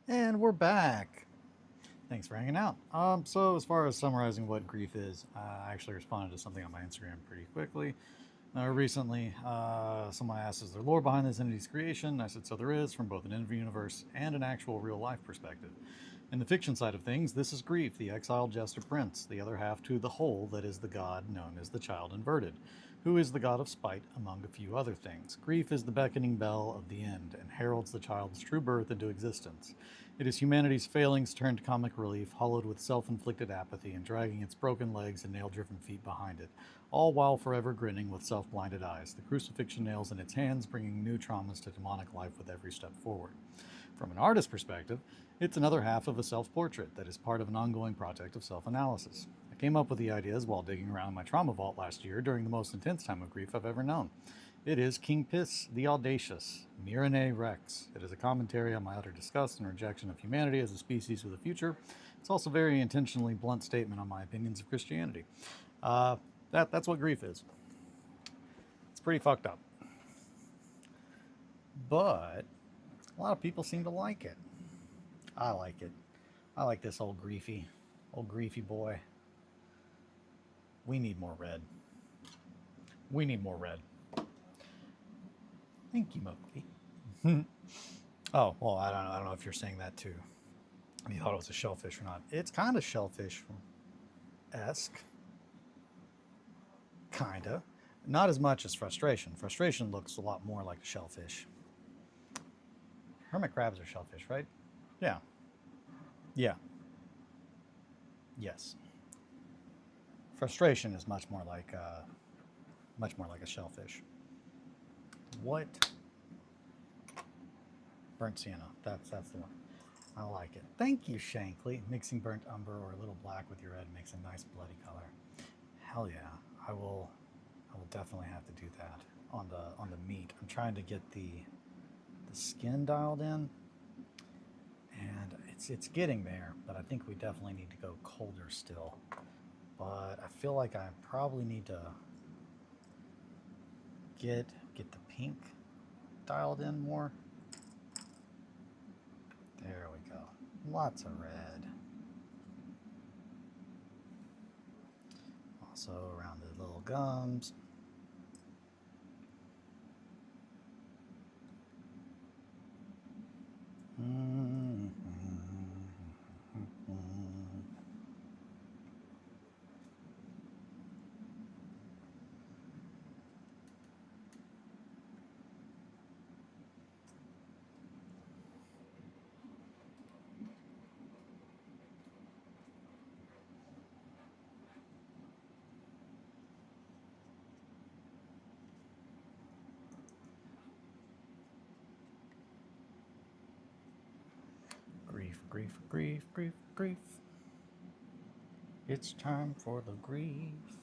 And we're back. Thanks for hanging out. So as far as summarizing what grief is, I actually responded to something on my Instagram pretty quickly. Recently, someone asked, is there lore behind this entity's creation? I said, so there is, from both an in-universe and an actual real-life perspective. In the fiction side of things, this is grief, the exiled jester prince, the other half to the whole that is the god known as the child inverted, who is the god of spite, among a few other things. Grief is the beckoning bell of the end, and heralds the child's true birth into existence. It is humanity's failings turned to comic relief, hollowed with self-inflicted apathy and dragging its broken legs and nail-driven feet behind it, all while forever grinning with self-blinded eyes, the crucifixion nails in its hands bringing new traumas to demonic life with every step forward. From an artist's perspective, it's another half of a self-portrait that is part of an ongoing project of self-analysis. I came up with the ideas while digging around my trauma vault last year during the most intense time of grief I've ever known. It is King Piss the Audacious, Mirene Rex. It is a commentary on my utter disgust and rejection of humanity as a species with a future. It's also a very intentionally blunt statement on my opinions of Christianity. That's what grief is. It's pretty fucked up. But a lot of people seem to like it. I like it. I like this old griefy boy. We need more red. We need more red. Thank you, Mowgli. Oh, well, I don't know if you're saying that too. You thought it was a shellfish or not. It's kind of shellfish-esque. Kinda. Not as much as frustration. Frustration looks a lot more like a shellfish. Hermit crabs are shellfish, right? Yeah. Yeah. Yes. Frustration is much more like a shellfish. What? Burnt sienna. That's the one. I like it. Thank you, Shankly. Mixing burnt umber or a little black with your red makes a nice bloody color. Hell yeah. I will definitely have to do that on the meat. I'm trying to get the skin dialed in, and it's getting there, but I think we definitely need to go colder still. But I feel like I probably need to get the pink dialed in more. There we go. Lots of red. Also around the little gums. Grief, grief, grief, grief, grief. It's time for the grief.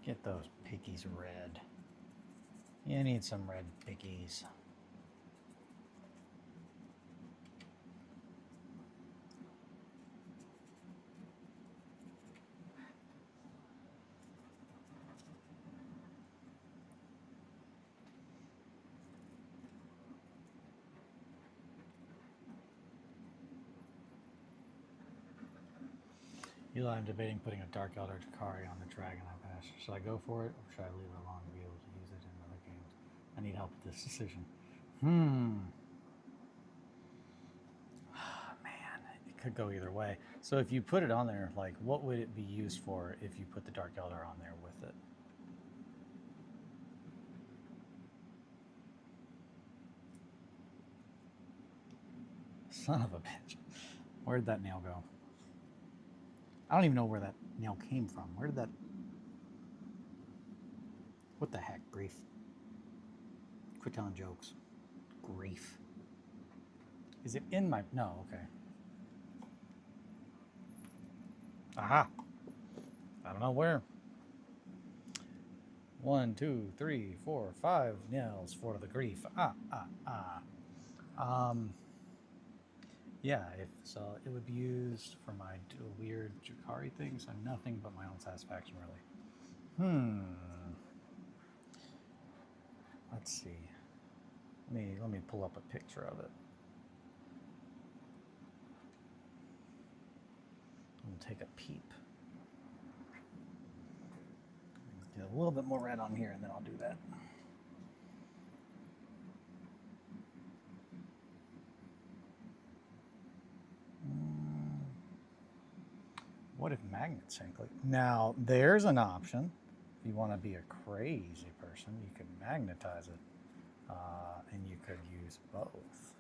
Get those pickies red. You need some red pickies. Eli, I'm debating putting a Dark Elder Jakari on the dragon I passed. Should I go for it, or should I leave it alone to be able to use it in other games? I need help with this decision. Man, it could go either way. So if you put it on there, like, what would it be used for if you put the Dark Elder on there with it? Son of a bitch. Where'd that nail go? I don't even know where that nail came from. Where did that... What the heck, grief? Quit telling jokes. Grief. Is it in my... No, okay. Aha! I don't know where. 1, 2, 3, 4, 5 nails for the grief. Yeah, if so, it would be used for my weird Jakari thing, so nothing but my own satisfaction, really. Let's see. Let me pull up a picture of it. We'll take a peep. Get a little bit more red on here, and then I'll do that. What if magnets include? Now, there's an option. If you want to be a crazy person, you could magnetize it, and you could use both.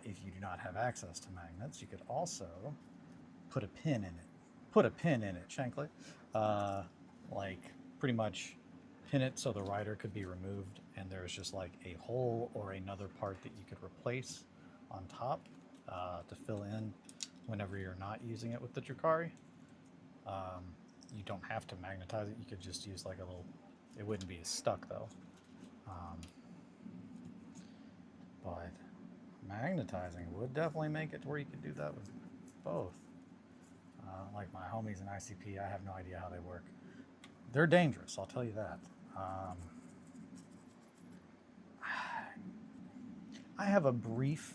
If you do not have access to magnets, you could also put a pin in it. Put a pin in it, Shankly. Like, pretty much pin it so the rider could be removed, and there's just like a hole or another part that you could replace on top to fill in whenever you're not using it with the Jakari. You don't have to magnetize it. You could just use like a little... It wouldn't be as stuck, though. But magnetizing would definitely make it to where you could do that with both. Like my homies in ICP, I have no idea how they work. They're dangerous, I'll tell you that. I have a brief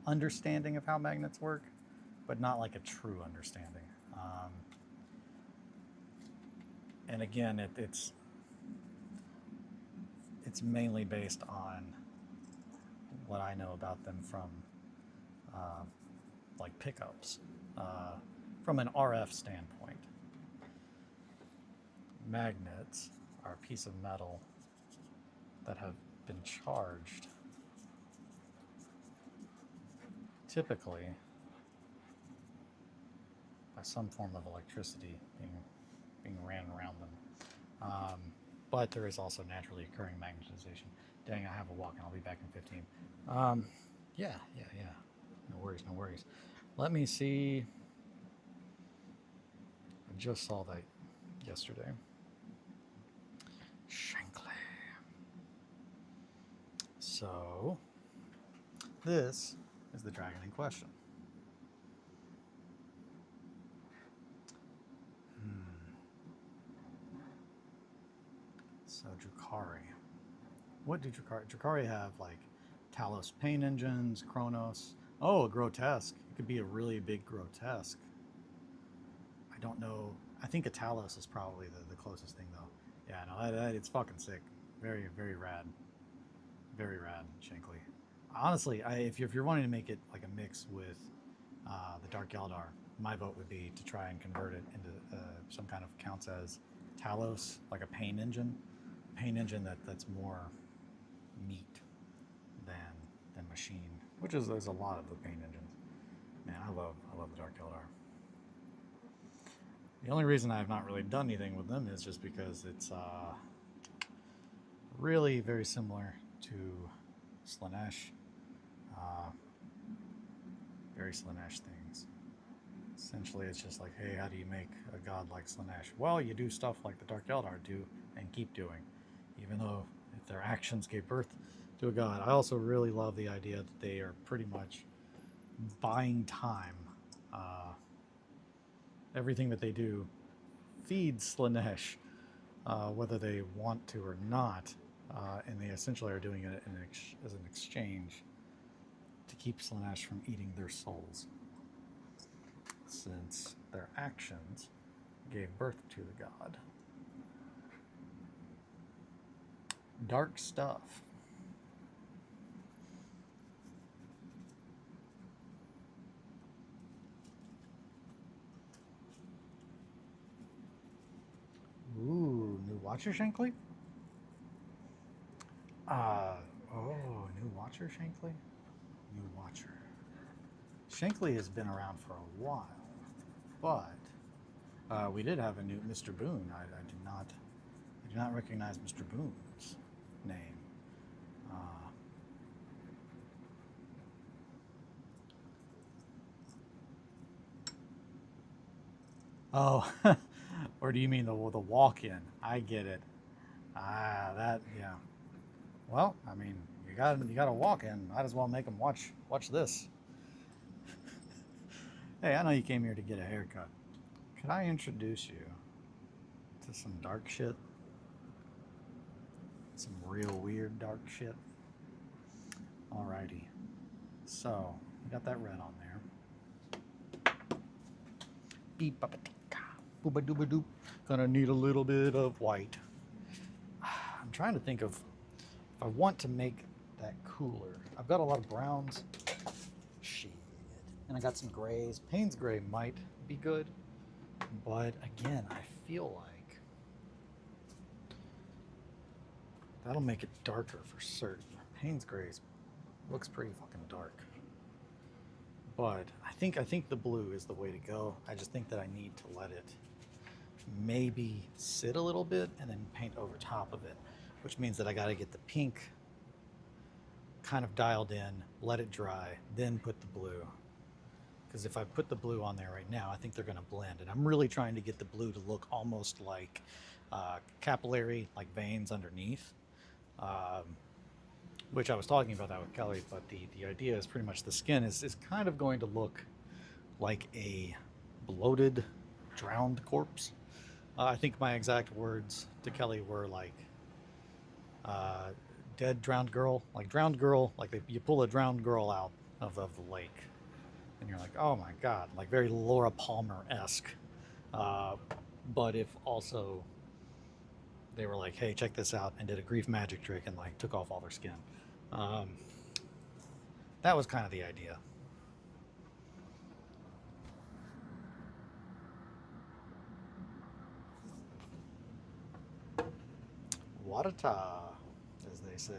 understanding of how magnets work, but not like a true understanding. And again, it's mainly based on what I know about them from like pickups. From an RF standpoint, magnets are a piece of metal that have been charged typically by some form of electricity being ran around them. But there is also naturally occurring magnetization. Dang, I have a walk and I'll be back in 15. Yeah. No worries. Let me see. I just saw that yesterday. Shankly. So, this is the dragon in question. So, Jakari. what did Dracari have? Like Talos paint engines, Chronos. Oh, a grotesque. It could be a really big grotesque. I don't know. I think a Talos is probably the closest thing though. Yeah, no, it's fucking sick. Very, very rad. Very rad, Shankly. Honestly, if you're wanting to make it like a mix with the Dark Eldar, my vote would be to try and convert it into some kind of counts as Talos, like a paint engine. Paint engine that's more meat than machine, which is there's a lot of the paint engines. Man, I love the Dark Eldar. The only reason I have not really done anything with them is just because it's really very similar to Slaanesh. Very Slaanesh things. Essentially, it's just like, hey, how do you make a god like Slaanesh? Well, you do stuff like the Dark Eldar do and keep doing, even though if their actions gave birth to a god. I also really love the idea that they are pretty much buying time. Everything that they do feeds Slaanesh, whether they want to or not, and they essentially are doing it as an exchange to keep Slaanesh from eating their souls, since their actions gave birth to the god. Dark stuff. Ooh, new Watcher Shankly? New Watcher Shankly? New Watcher. Shankly has been around for a while, but we did have a new Mr. Boone. I do not recognize Mr. Boone's name. Oh, or do you mean the walk-in? I get it. That yeah. Well, I mean, you got a walk-in. Might as well make them watch this. Hey, I know you came here to get a haircut. Could I introduce you to some dark shit? Some real weird dark shit. Alrighty. So, we got that red on there. Beep up booba dooba doop. Gonna need a little bit of white. I'm trying to think of if I want to make that cooler. I've got a lot of browns. Shit. And I got some grays. Payne's gray might be good, but again, I feel like that'll make it darker for certain. Payne's grays looks pretty fucking dark. But I think the blue is the way to go. I just think that I need to let it maybe sit a little bit and then paint over top of it, which means that I got to get the pink kind of dialed in, let it dry, then put the blue. Because if I put the blue on there right now, I think they're going to blend. And I'm really trying to get the blue to look almost like capillary, like veins underneath. Which I was talking about that with Kelly, but the idea is pretty much the skin is kind of going to look like a bloated, drowned corpse. I think my exact words to Kelly were like, dead drowned girl, like you pull a drowned girl out of the lake, and you're like, oh my god, like very Laura Palmer-esque. But if also they were like, hey, check this out, and did a grief magic trick and like took off all their skin. That was kind of the idea. Wadata, as they say.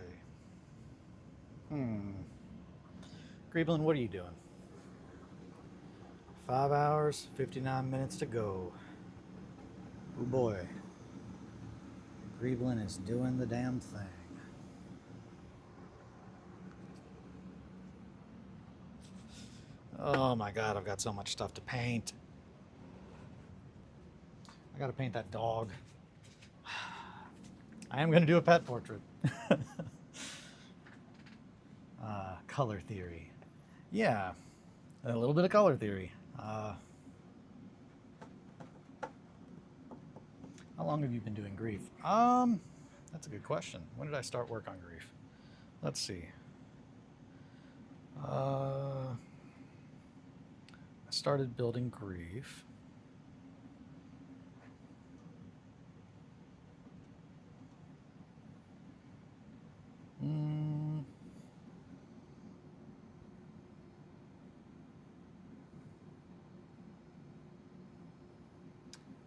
Greeblin, what are you doing? 5 hours, 59 minutes to go. Oh boy. Greeblin is doing the damn thing. Oh my god, I've got so much stuff to paint. I gotta paint that dog. I am gonna do a pet portrait. Color theory. Yeah, a little bit of color theory. How long have you been doing grief? That's a good question. When did I start work on grief? Let's see. I started building grief.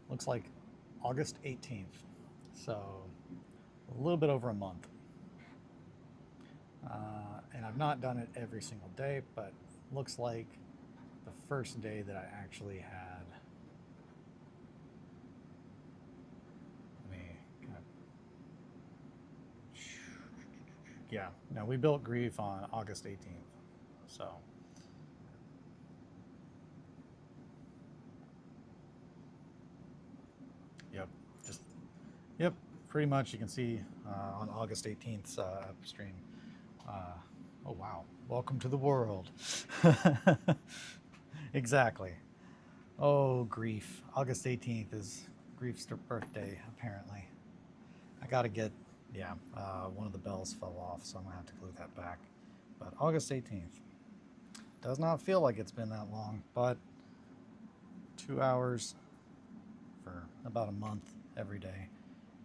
Looks like August 18th. So a little bit over a month. And I've not done it every single day, but looks like the first day that I actually had. Let me kind of, yeah, no, we built grief on August 18th. So yep, just yep, pretty much you can see on August 18th upstream. Oh wow, welcome to the world. Exactly. Oh, grief. August 18th is Grief's birthday, apparently. I gotta get, yeah, one of the bells fell off, so I'm gonna have to glue that back. But August 18th. Does not feel like it's been that long, but 2 hours for about a month every day.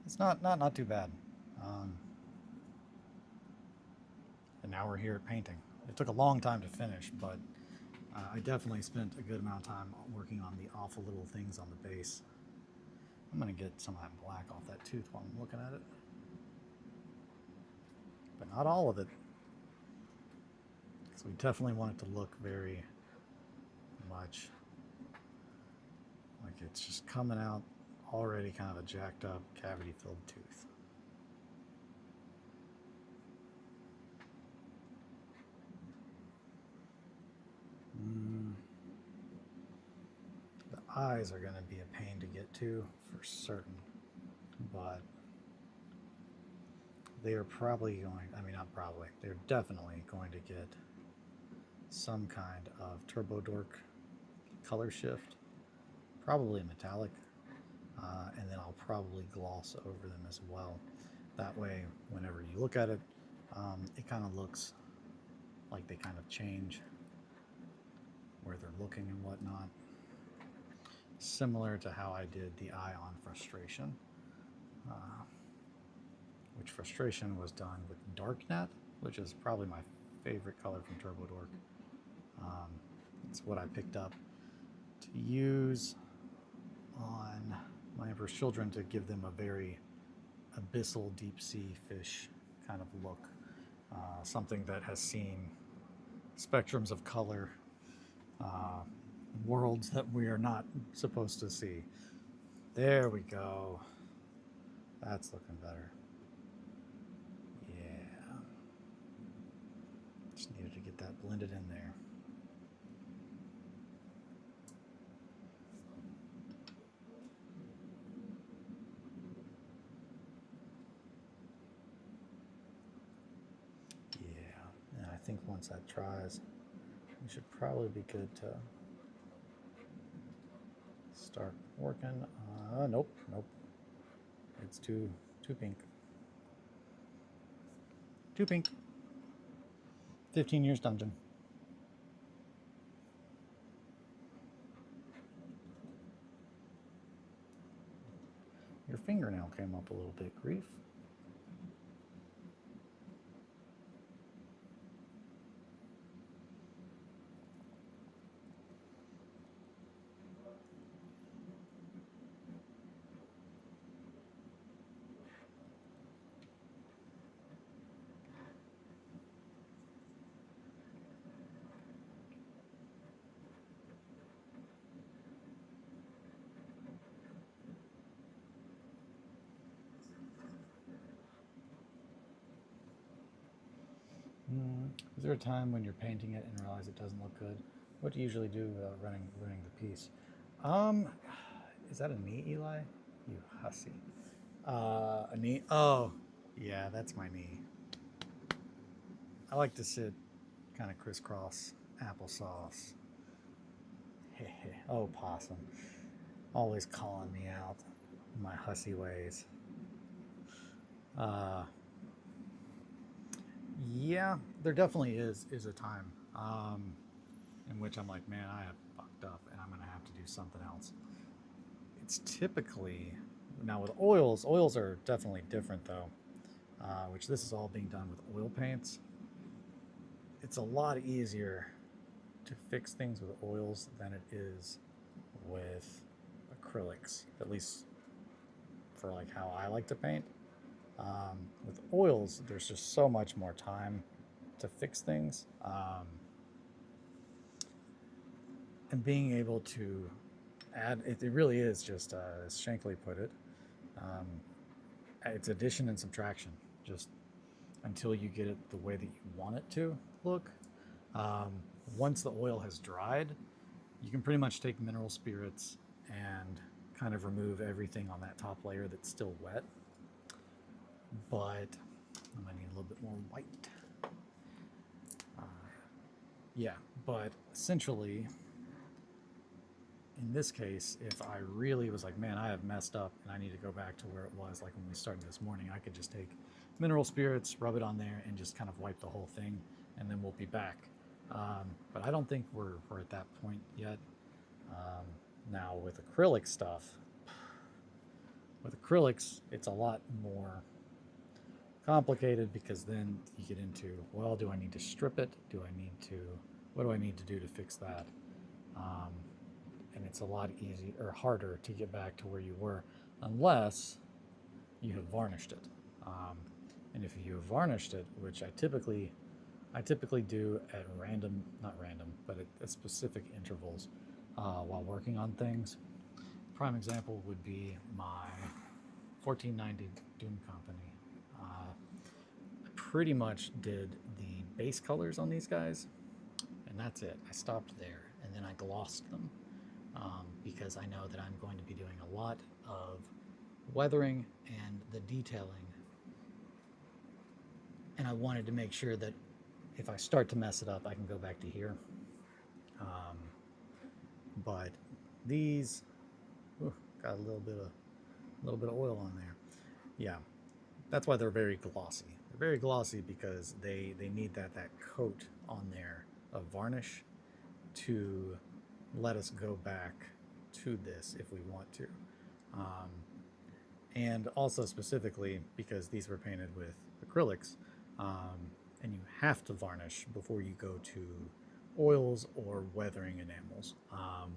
It's not too bad. And now we're here at painting. It took a long time to finish, but I definitely spent a good amount of time working on the awful little things on the base. I'm gonna get some of that black off that tooth while I'm looking at it. But not all of it. So we definitely want it to look very much like it's just coming out already kind of a jacked up cavity filled tooth. The eyes are going to be a pain to get to for certain, but they are probably going, I mean, not probably, they're definitely going to get some kind of turbo dork color shift, probably metallic, and then I'll probably gloss over them as well. That way, whenever you look at it, it kind of looks like they kind of change where they're looking and whatnot. Similar to how I did the eye on Frustration, which Frustration was done with Darknet, which is probably my favorite color from Turbo Dork. It's what I picked up to use on my Emperor's Children to give them a very abyssal deep sea fish kind of look. Something that has seen spectrums of color, worlds that we are not supposed to see. There we go. That's looking better. Yeah. Just needed to get that blended in there. Yeah, and I think once that dries, we should probably be good to start working. Nope. It's too pink. Too pink. 15 years dungeon. Your fingernail came up a little bit, Grief. Is there a time when you're painting it and realize it doesn't look good? What do you usually do without ruining the piece? Is that a knee, Eli? You hussy. A knee? Oh, yeah, that's my knee. I like to sit kind of crisscross applesauce. Oh, possum. Always calling me out in my hussy ways. Uh, yeah, there definitely is a time in which I'm like, man, I have fucked up and I'm gonna have to do something else. It's typically now with oils. Oils are definitely different though, which this is all being done with oil paints. It's a lot easier to fix things with oils than it is with acrylics, at least for like how I like to paint. With oils, there's just so much more time to fix things, and being able to add it really is just as Shankly put it, um, it's addition and subtraction. Just until you get it the way that you want it to look. Um, Once the oil has dried, you can pretty much take mineral spirits and kind of remove everything on that top layer that's still wet. But I might need a little bit more white. Uh, yeah, but essentially, in this case, if I really was like, man, I have messed up and I need to go back to where it was like when we started this morning, I could just take mineral spirits, rub it on there, and just kind of wipe the whole thing, and then we'll be back. But I don't think we're at that point yet. Now with acrylic stuff, with acrylics, it's a lot more complicated because then you get into, well, do I need to strip it? What do I need to do to fix that? And it's a lot easier or harder to get back to where you were unless you have varnished it. And if you have varnished it, which I typically do at random, not random, but at specific intervals while working on things. Prime example would be my 1490 Doom Company. I pretty much did the base colors on these guys, and that's it. I stopped there, and then I glossed them because I know that I'm going to be doing a lot of weathering and the detailing, and I wanted to make sure that if I start to mess it up, I can go back to here. But these got a little bit of oil on there. Yeah, that's why they're very glossy. They're very glossy because they need that coat on there of varnish to let us go back to this if we want to. And also specifically because these were painted with acrylics, and you have to varnish before you go to oils or weathering enamels,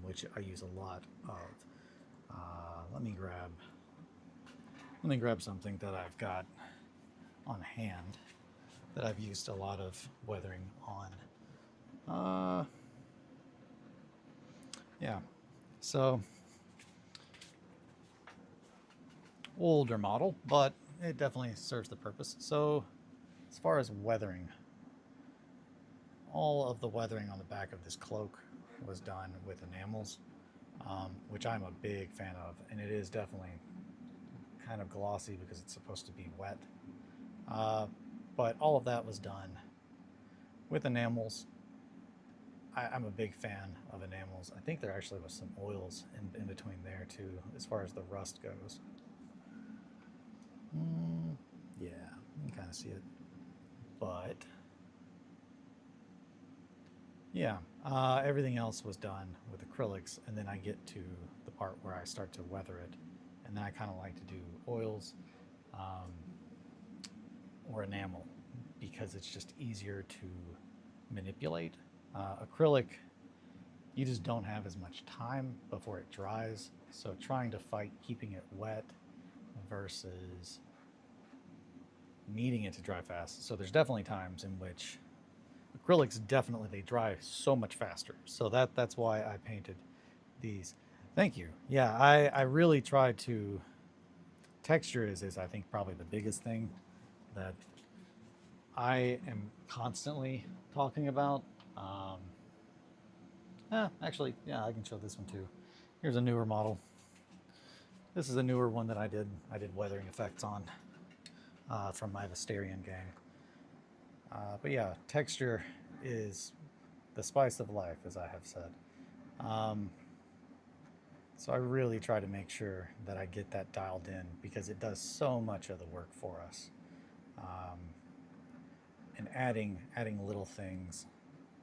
which I use a lot of. Let me grab something that I've got on hand that I've used a lot of weathering on. Yeah, so older model, but it definitely serves the purpose. So as far as weathering, all of the weathering on the back of this cloak was done with enamels, which I'm a big fan of, and it is definitely kind of glossy because it's supposed to be wet. But all of that was done with enamels. I'm a big fan of enamels. I think there actually was some oils in between there too, as far as the rust goes. Yeah, you can kind of see it. But yeah, everything else was done with acrylics, and then I get to the part where I start to weather it, and then I kind of like to do oils or enamel because it's just easier to manipulate. Acrylic, you just don't have as much time before it dries, so trying to fight keeping it wet versus needing it to dry fast. So there's definitely times in which acrylics definitely they dry so much faster. So that's why I painted these. Thank you. Yeah, I really try to. Texture is I think probably the biggest thing that I am constantly talking about. Actually, yeah, I can show this one too. Here's a newer model. This is a newer one that I did weathering effects on from my Visterian gang. But yeah, texture is the spice of life, as I have said. So I really try to make sure that I get that dialed in because it does so much of the work for us. Um, and adding little things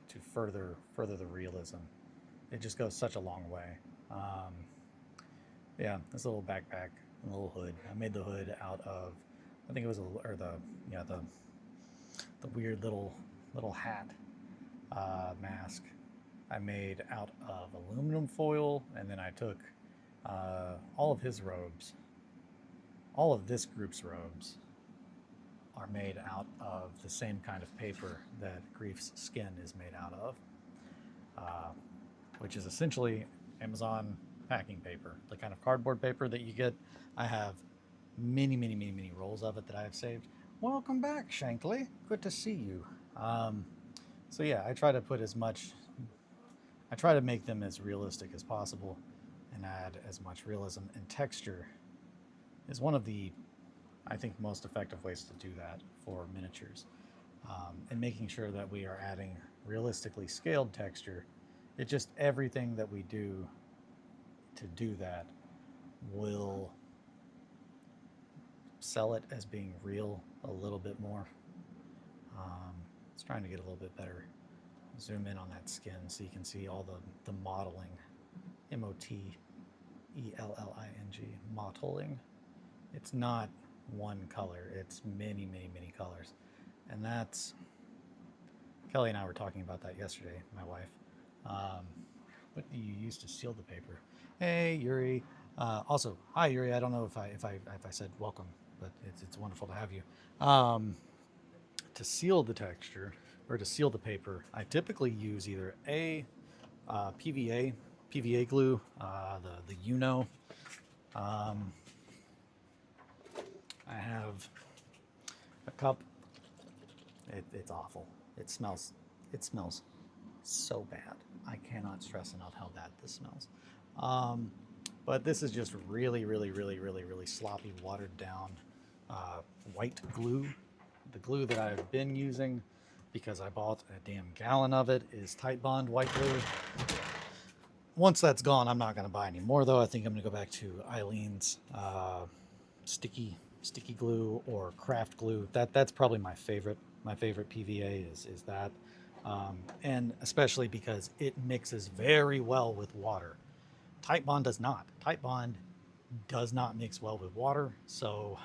to further the realism, it just goes such a long way. Um, yeah, this little backpack, a little hood. I made the hood out of, I think it was or the yeah the weird little hat mask I made out of aluminum foil, and then I took all of his robes, all of this group's robes are made out of the same kind of paper that Grief's skin is made out of, uh, which is essentially Amazon packing paper, the kind of cardboard paper that you get. I have many rolls of it that I have saved. Welcome back, Shankly. Good to see you. Um, so yeah, I try to put as much. I try to make them as realistic as possible, and add as much realism and texture. Is one of the, I think, most effective ways to do that for miniatures, and making sure that we are adding realistically scaled texture. It just everything that we do to do that will sell it as being real a little bit more. It's trying to get a little bit better. Zoom in on that skin so you can see all the modeling, MOTELLING, mottling. It's not one color, it's many colors. And that's, Kelly and I were talking about that yesterday, my wife. What do you use to seal the paper? Hey, Yuri. Also, hi, Yuri. I don't know if I said welcome, but it's wonderful to have you. To seal the texture or to seal the paper, I typically use either PVA glue, the Uno. I have a cup. It's awful. It smells so bad. I cannot stress enough how bad this smells. But this is just really sloppy, watered down white glue. The glue that I've been using, because I bought a damn gallon of it, is Titebond white glue. Once that's gone, I'm not going to buy any more, though. I think I'm going to go back to Eileen's sticky glue or craft glue. That's probably my favorite. My favorite PVA is that, and especially because it mixes very well with water. Titebond does not. Titebond does not mix well with water, so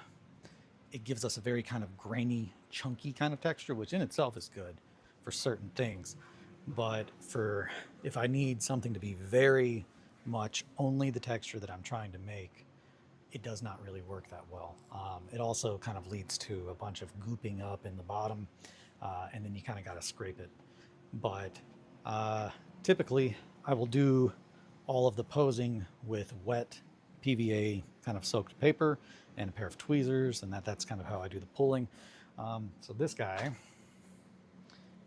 it gives us a very kind of grainy, chunky kind of texture, which in itself is good for certain things. But for if I need something to be very much only the texture that I'm trying to make, it does not really work that well. It also kind of leads to a bunch of gooping up in the bottom, and then you kind of got to scrape it. But typically, I will do all of the posing with wet PVA kind of soaked paper and a pair of tweezers, and that's kind of how I do the pulling. So this guy,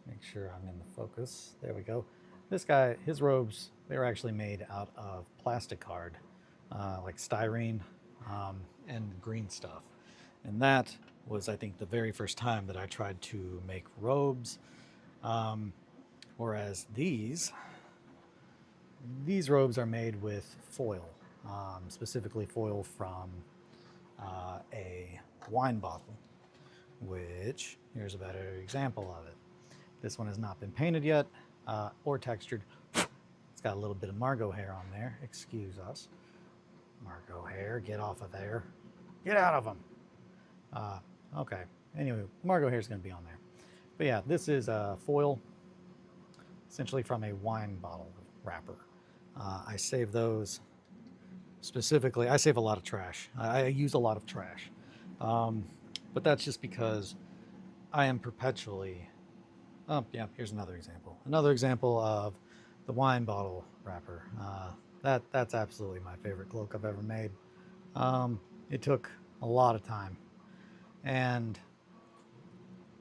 make sure I'm in the focus. There we go. This guy, his robes, they were actually made out of plastic card, like styrene, and green stuff. And that was, I think, the very first time that I tried to make robes. Whereas these robes are made with foil, specifically foil from a wine bottle, which, here's a better example of it. This one has not been painted yet, or textured. It's got a little bit of Margot hair on there. Excuse us. Margot hair, get off of there. Get out of them. Okay. Anyway, Margot hair is going to be on there. But yeah, this is foil, essentially from a wine bottle wrapper. I save those specifically. I save a lot of trash. I use a lot of trash. But that's just because I am perpetually... Oh, yeah, here's another example. Another example of the wine bottle wrapper. That's absolutely my favorite cloak I've ever made. It took a lot of time. And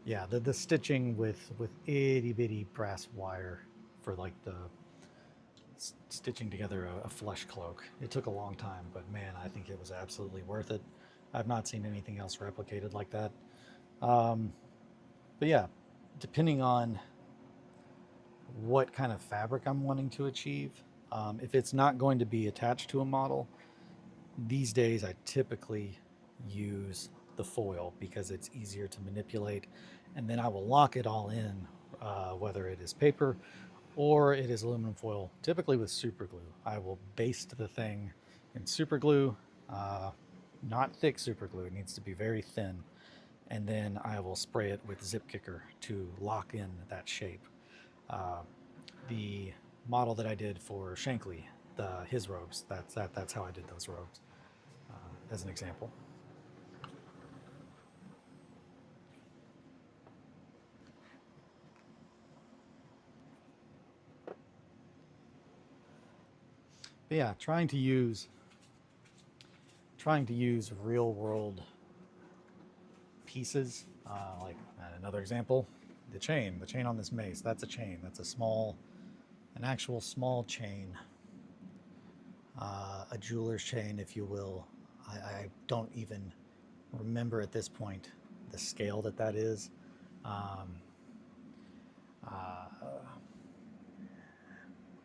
yeah, the stitching with itty bitty brass wire for like the stitching together a flesh cloak. It took a long time, but man, I think it was absolutely worth it. I've not seen anything else replicated like that. But yeah, depending on what kind of fabric I'm wanting to achieve, If it's not going to be attached to a model, these days I typically use the foil because it's easier to manipulate, and then I will lock it all in, whether it is paper or it is aluminum foil, typically with super glue. I will baste the thing in super glue, not thick super glue, it needs to be very thin, and then I will spray it with zip kicker to lock in that shape. Uh, the model that I did for Shankly, his robes, that's how I did those robes, as an example. But yeah, trying to use real world pieces, like another example, the chain on this mace. That's a chain. That's an actual small chain, a jeweler's chain, if you will. I don't even remember at this point the scale that is. Um, uh,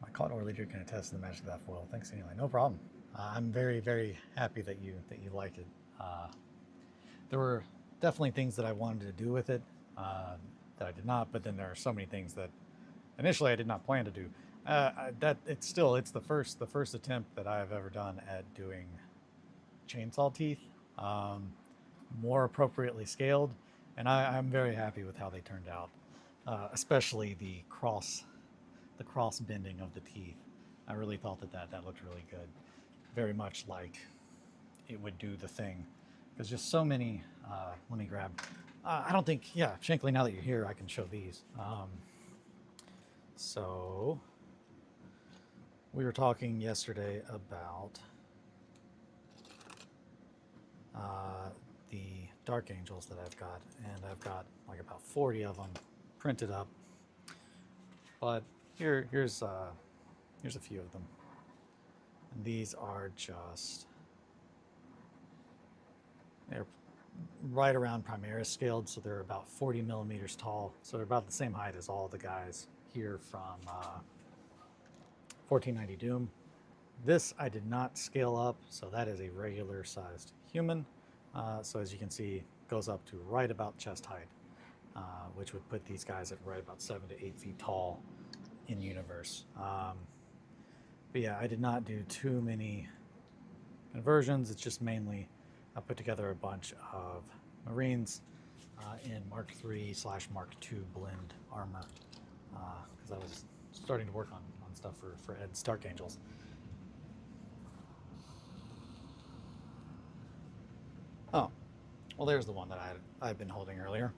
my cotton leader can attest to the magic of that foil. Thanks anyway. No problem. I'm very, very happy that you like it. There were definitely things that I wanted to do with it, that I did not. But then there are so many things that initially I did not plan to do. It's the first attempt that I have ever done at doing chainsaw teeth, more appropriately scaled, and I'm very happy with how they turned out, especially the cross bending of the teeth. I really thought that looked really good, very much like it would do the thing. There's just so many. Let me grab. I don't think. Yeah, Shankly. Now that you're here, I can show these. So we were talking yesterday about the Dark Angels that I've got, and I've got like about 40 of them printed up. But here's a few of them, and these are just, they're right around Primaris scaled, so they're about 40 millimeters tall. So they're about the same height as all the guys here from 1490 Doom. This I did not scale up, so that is a regular sized human. So as you can see, goes up to right about chest height, which would put these guys at right about 7 to 8 feet tall in universe. But yeah, I did not do too many conversions. It's just mainly I put together a bunch of Marines in Mark III/Mark II blend armor, because I was starting to work on stuff for Ed's Dark Angels. Oh, well, there's the one that I've been holding earlier.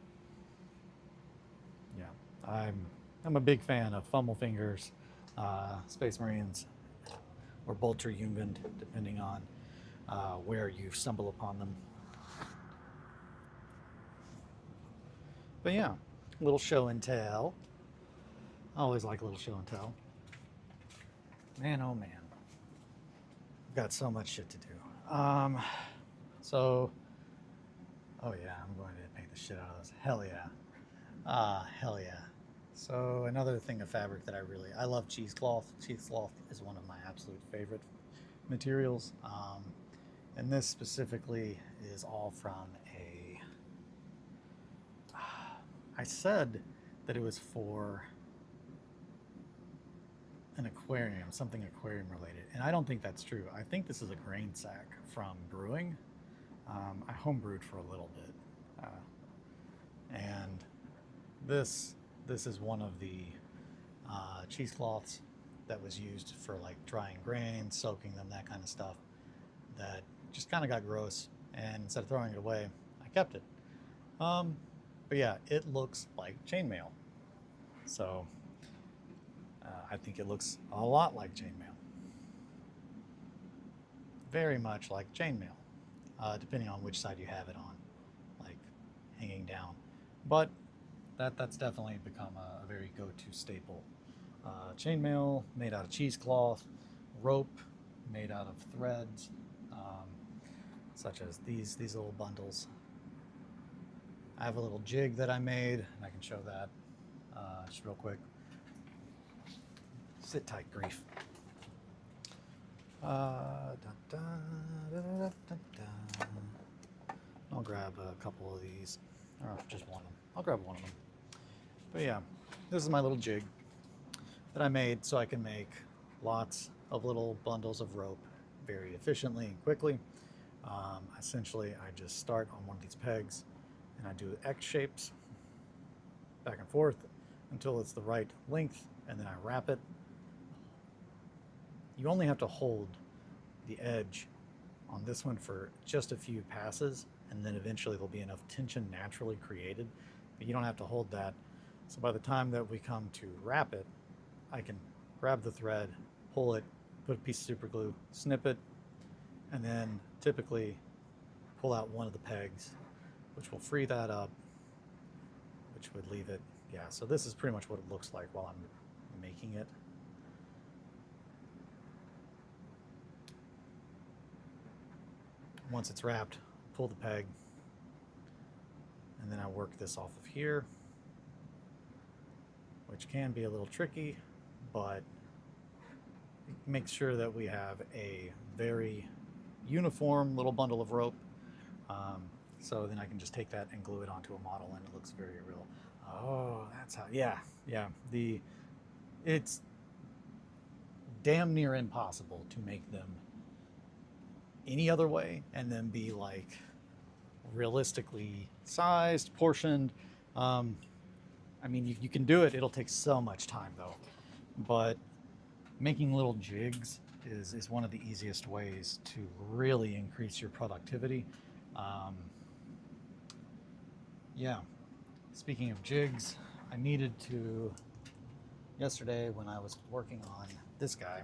Yeah, I'm a big fan of Fumble Fingers, Space Marines, or Bolter Jugend, depending on where you stumble upon them. But yeah, little show and tell. I always like a little show and tell. Man, oh man, I've got so much shit to do. So, oh yeah, I'm going to paint the shit out of this. Hell yeah. Hell yeah. So another thing of fabric that I love cheesecloth. Cheesecloth is one of my absolute favorite materials. And this specifically is all from I said that it was for an aquarium, something aquarium related, and I don't think that's true. I think this is a grain sack from brewing. I homebrewed for a little bit, and this is one of the cheesecloths that was used for like drying grains, soaking them, that kind of stuff. That just kind of got gross, and instead of throwing it away, I kept it. But yeah, it looks like chainmail. So I think it looks a lot like chainmail. Very much like chainmail, depending on which side you have it on, like hanging down. But that's definitely become a very go-to staple. Chainmail made out of cheesecloth, rope made out of threads, such as these little bundles. I have a little jig that I made, and I can show that just real quick. Sit tight, Grief. Da, da, da, da, da, da. I'll grab a couple of these, or just one of them. I'll grab one of them. But yeah, this is my little jig that I made so I can make lots of little bundles of rope very efficiently and quickly. Essentially, I just start on one of these pegs and I do X shapes back and forth until it's the right length, and then I wrap it. You only have to hold the edge on this one for just a few passes, and then eventually there'll be enough tension naturally created, but you don't have to hold that. So by the time that we come to wrap it, I can grab the thread, pull it, put a piece of super glue, snip it, and then typically pull out one of the pegs, which will free that up, which would leave it. Yeah, so this is pretty much what it looks like while I'm making it. Once it's wrapped, pull the peg, and then I work this off of here, which can be a little tricky, but it makes sure that we have a very uniform little bundle of rope. So then I can just take that and glue it onto a model, and it looks very real. Oh, that's how. Yeah. It's damn near impossible to make them any other way and then be like realistically sized, portioned. I mean, you can do it. It'll take so much time though. But making little jigs is one of the easiest ways to really increase your productivity. Yeah. Speaking of jigs, I needed to, yesterday when I was working on this guy,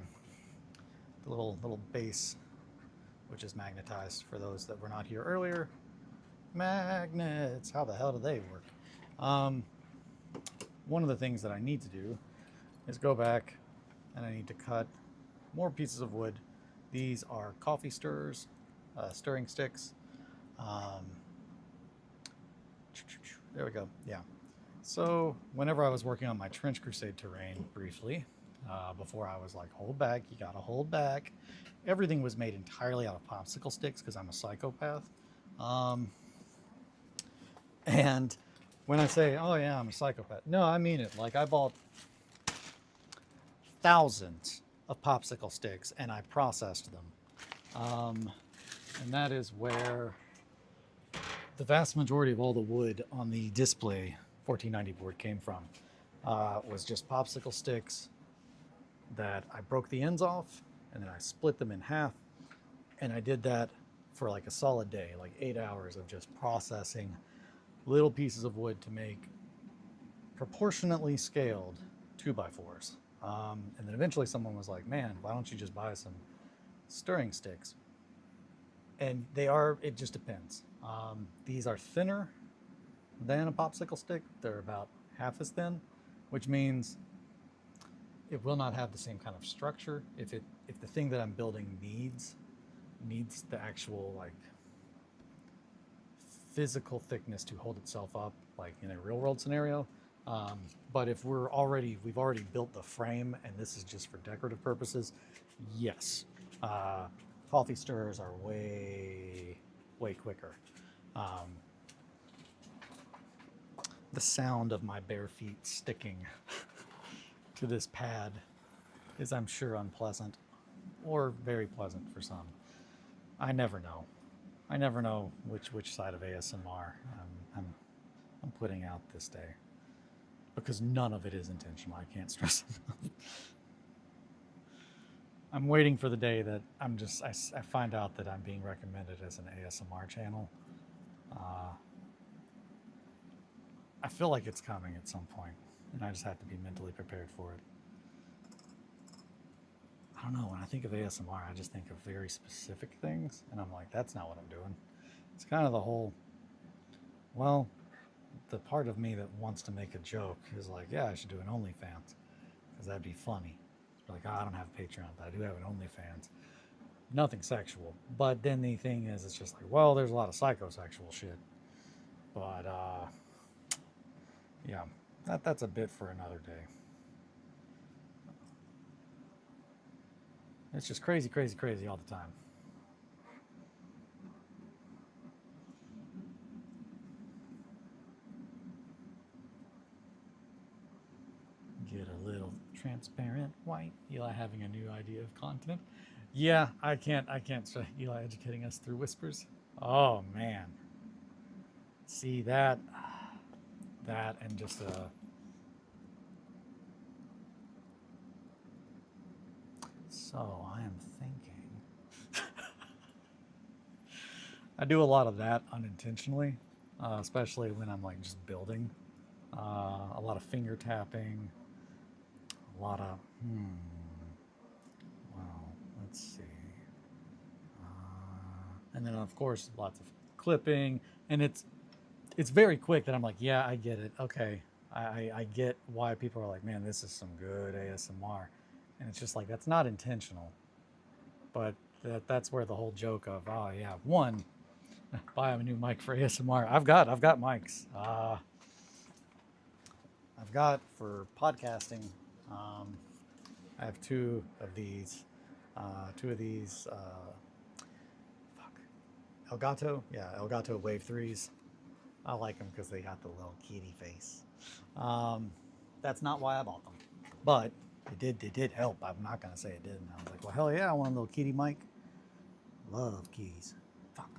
the little base, which is magnetized for those that were not here earlier. Magnets, how the hell do they work? One of the things that I need to do is go back and I need to cut more pieces of wood. These are coffee stirrers, stirring sticks. There we go, yeah. So whenever I was working on my Trench Crusade terrain briefly, before I was like, hold back, you gotta hold back. Everything was made entirely out of popsicle sticks because I'm a psychopath. And when I say, oh yeah, I'm a psychopath, no, I mean it. Like I bought thousands of popsicle sticks and I processed them. And that is where the vast majority of all the wood on the display 1490 board came from. Was just popsicle sticks that I broke the ends off and then I split them in half. And I did that for like a solid day, like 8 hours of just processing little pieces of wood to make proportionately scaled 2x4s. And then eventually someone was like, man, why don't you just buy some stirring sticks? And it just depends. These are thinner than a popsicle stick. They're about half as thin, which means it will not have the same kind of structure. If the thing that I'm building needs the actual like physical thickness to hold itself up, like in a real world scenario. But if we've already built the frame and this is just for decorative purposes, yes. Coffee stirrers are way quicker. The sound of my bare feet sticking to this pad is, I'm sure, unpleasant or very pleasant for some. I never know. I never know which side of ASMR I'm putting out this day, because none of it is intentional. I can't stress enough. I'm waiting for the day that I find out that I'm being recommended as an ASMR channel. I feel like it's coming at some point, and I just have to be mentally prepared for it. I don't know, when I think of ASMR, I just think of very specific things, and I'm like, that's not what I'm doing. It's kind of the whole, well, the part of me that wants to make a joke is like, yeah, I should do an OnlyFans, because that'd be funny. Like, oh, I don't have a Patreon, but I do have an OnlyFans. Nothing sexual. But then the thing is, it's just like, well, there's a lot of psychosexual shit. But, yeah, that's a bit for another day. It's just crazy, crazy, crazy all the time. Get a little transparent white. Eli having a new idea of content. Yeah, I can't. Eli educating us through whispers. Oh man, see that, and just So I am thinking. I do a lot of that unintentionally, especially when I'm like just building. A lot of finger tapping, a lot of well, let's see. And then of course lots of clipping, and it's very quick that I'm like, yeah, I get it. Okay, I get why people are like, man, this is some good ASMR, and it's just like that's not intentional, but that's where the whole joke of oh yeah, one, buy a new mic for ASMR. I've got mics. I've got for podcasting. Um, I have two of these. Two of these. Fuck. Elgato. Yeah, Elgato Wave 3s. I like them because they got the little kitty face. Um, that's not why I bought them. But it did help. I'm not going to say it didn't. I was like, well, hell yeah, I want a little kitty mic. Love kitties. Fuck.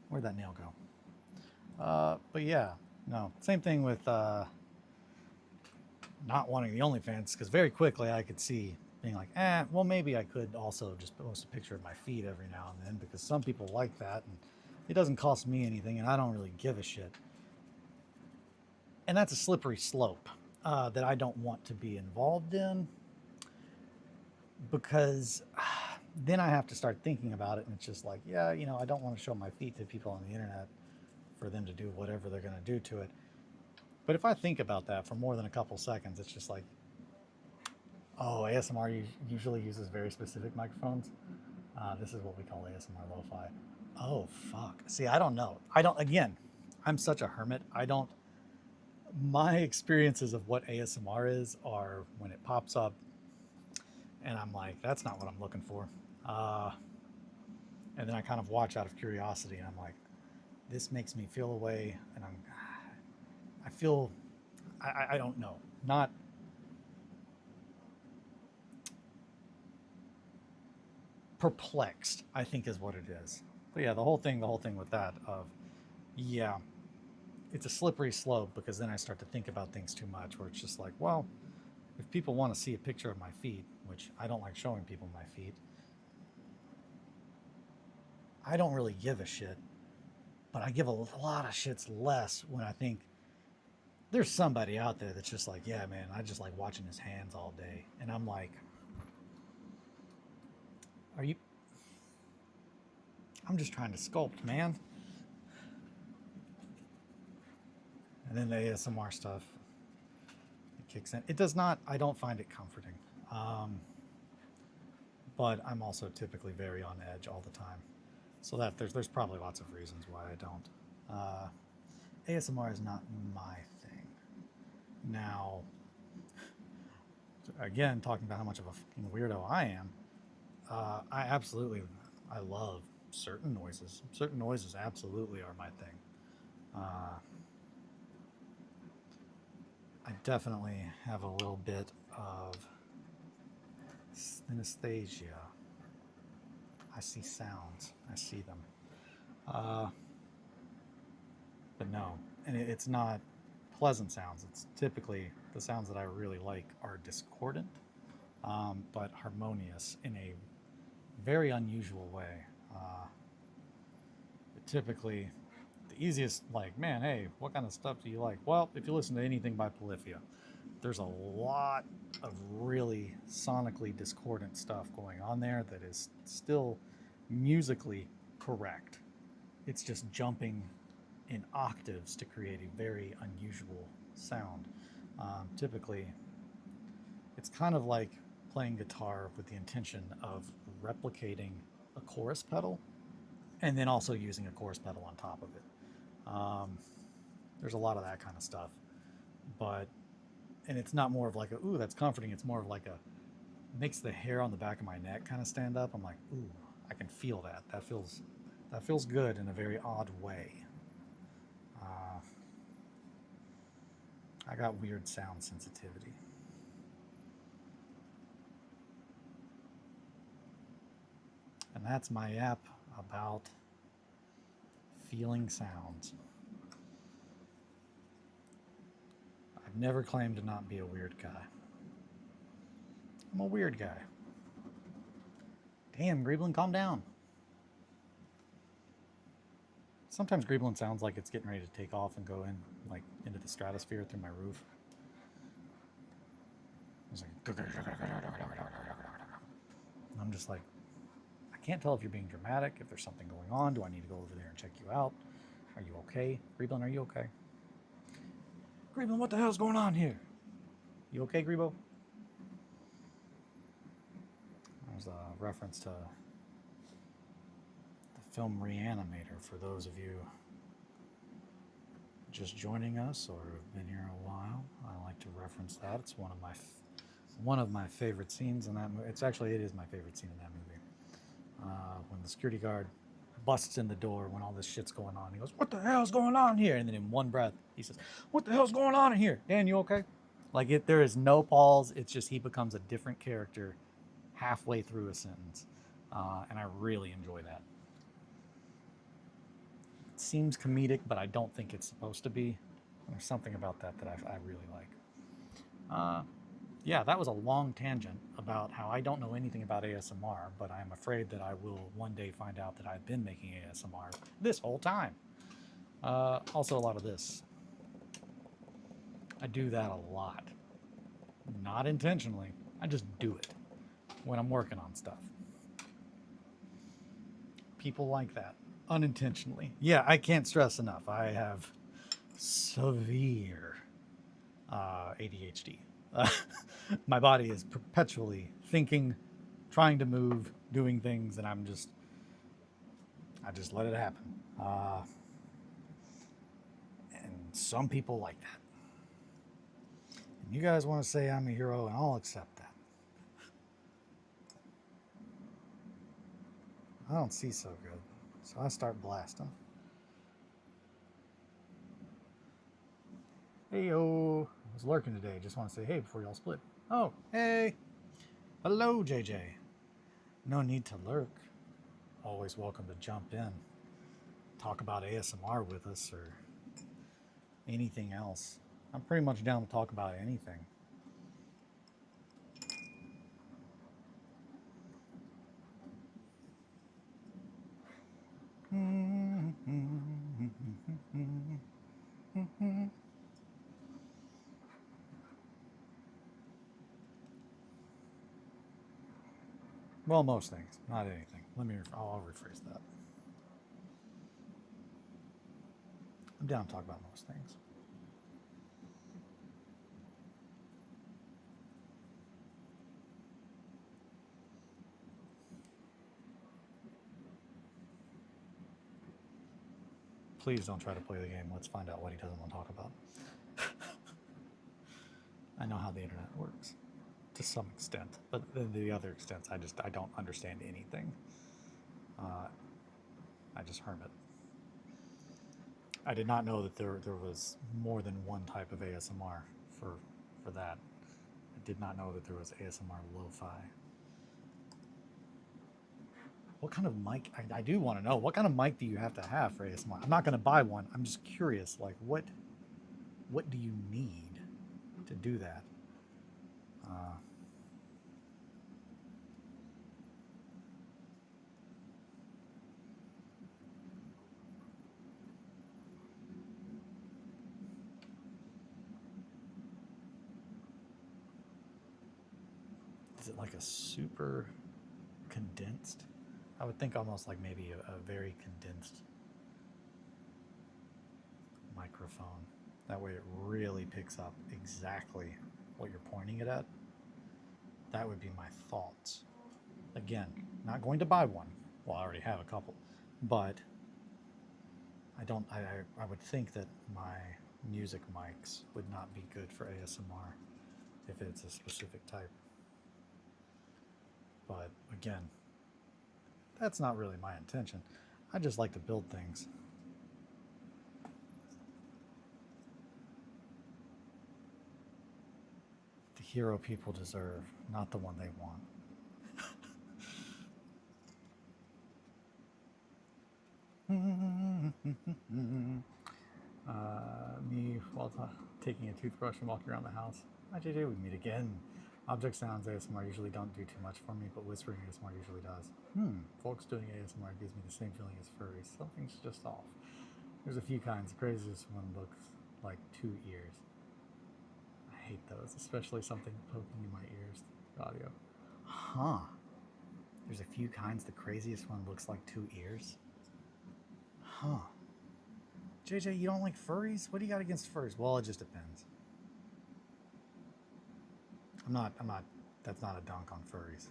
Where'd that nail go? But yeah, no. Same thing with not wanting the OnlyFans, because very quickly I could see being like, well, maybe I could also just post a picture of my feet every now and then, because some people like that, and it doesn't cost me anything, and I don't really give a shit. And that's a slippery slope that I don't want to be involved in, because then I have to start thinking about it, and it's just like, yeah, I don't want to show my feet to people on the internet for them to do whatever they're going to do to it. But if I think about that for more than a couple seconds, it's just like, oh, ASMR usually uses very specific microphones. This is what we call ASMR lo-fi. Oh, fuck. See, I don't know. Again, I'm such a hermit. My experiences of what ASMR is are when it pops up and I'm like, that's not what I'm looking for. And then I kind of watch out of curiosity and I'm like, this makes me feel a way, and I feel, I don't know, not perplexed, I think is what it is. But yeah, the whole thing with that of, yeah, it's a slippery slope, because then I start to think about things too much, where it's just like, well, if people want to see a picture of my feet, which I don't like showing people my feet, I don't really give a shit, but I give a lot of shits less when I think there's somebody out there that's just like, yeah, man, I just like watching his hands all day. And I'm like, are you? I'm just trying to sculpt, man. And then the ASMR stuff, it kicks in. It does not, I don't find it comforting. But I'm also typically very on edge all the time. So that there's probably lots of reasons why I don't. ASMR is not my thing. Now, again, talking about how much of a fucking weirdo I am, I love certain noises. Certain noises absolutely are my thing. I definitely have a little bit of synesthesia. I see sounds. I see them. But no, and it's not pleasant sounds. It's typically the sounds that I really like are discordant, but harmonious in a very unusual way. Typically, the easiest, like, man, hey, what kind of stuff do you like? Well, if you listen to anything by Polyphia, there's a lot of really sonically discordant stuff going on there that is still musically correct. It's just jumping in octaves to create a very unusual sound. Typically, it's kind of like playing guitar with the intention of replicating a chorus pedal and then also using a chorus pedal on top of it. There's a lot of that kind of stuff, and it's not more of like a, ooh, that's comforting. It's more of like a, makes the hair on the back of my neck kind of stand up. I'm like, ooh, I can feel that. That feels good in a very odd way. I got weird sound sensitivity. And that's my app about feeling sounds. I've never claimed to not be a weird guy. I'm a weird guy. Damn, Greeblin, calm down. Sometimes Greeblin sounds like it's getting ready to take off and go in, like, into the stratosphere through my roof. It's like, I'm just like, I can't tell if you're being dramatic, if there's something going on. Do I need to go over there and check you out? Are you okay? Greeblin, are you okay? Greeblin, what the hell's going on here? You okay, Greebo? There's a reference to the film Reanimator for those of you just joining us or have been here a while. I like to reference that. It's one of my favorite scenes in that movie. It is my favorite scene in that movie. When the security guard busts in the door when all this shit's going on. He goes, "What the hell's going on here?" And then in one breath, he says, "What the hell's going on in here? Dan, you okay?" Like, there is no pause. It's just he becomes a different character halfway through a sentence. And I really enjoy that. It seems comedic, but I don't think it's supposed to be. There's something about that I really like. Yeah, that was a long tangent about how I don't know anything about ASMR, but I'm afraid that I will one day find out that I've been making ASMR this whole time. Also, a lot of this. I do that a lot. Not intentionally. I just do it when I'm working on stuff. People like that. Unintentionally. Yeah, I can't stress enough. I have severe ADHD. My body is perpetually thinking, trying to move, doing things, and I just let it happen. And some people like that. And you guys want to say I'm a hero, and I'll accept that. I don't see so good, so I start blasting. Hey yo, I was lurking today. Just want to say hey before y'all split. Oh, hey. Hello, JJ. No need to lurk. Always welcome to jump in. Talk about ASMR with us or anything else. I'm pretty much down to talk about anything. Well, most things, not anything. I'll rephrase that. I'm down to talk about most things. Please don't try to play the game. Let's find out what he doesn't want to talk about. I know how the internet works to some extent, but the other extents, I don't understand anything. I just hermit. I did not know that there was more than one type of ASMR for that. I did not know that there was ASMR lo-fi. What kind of mic? I do want to know. What kind of mic do you have to have for ASMR? I'm not going to buy one. I'm just curious. Like, what do you need to do that? Is it like a super condensed? I would think almost like maybe a very condensed microphone. That way it really picks up exactly what you're pointing it at. That would be my thoughts. Again, not going to buy one. Well, I already have a couple. But I would think that my music mics would not be good for ASMR if it's a specific type. But again, that's not really my intention. I just like to build things. The hero people deserve, not the one they want. Me while taking a toothbrush and walking around the house. Hi JJ, we meet again. Object sounds ASMR usually don't do too much for me, but whispering ASMR usually does. Folks doing ASMR gives me the same feeling as furries. Something's just off. There's a few kinds. The craziest one looks like 2 ears. I hate those, especially something poking in my ears. Audio. Huh. There's a few kinds. The craziest one looks like 2 ears. Huh. JJ, you don't like furries? What do you got against furries? Well, it just depends. That's not a dunk on furries.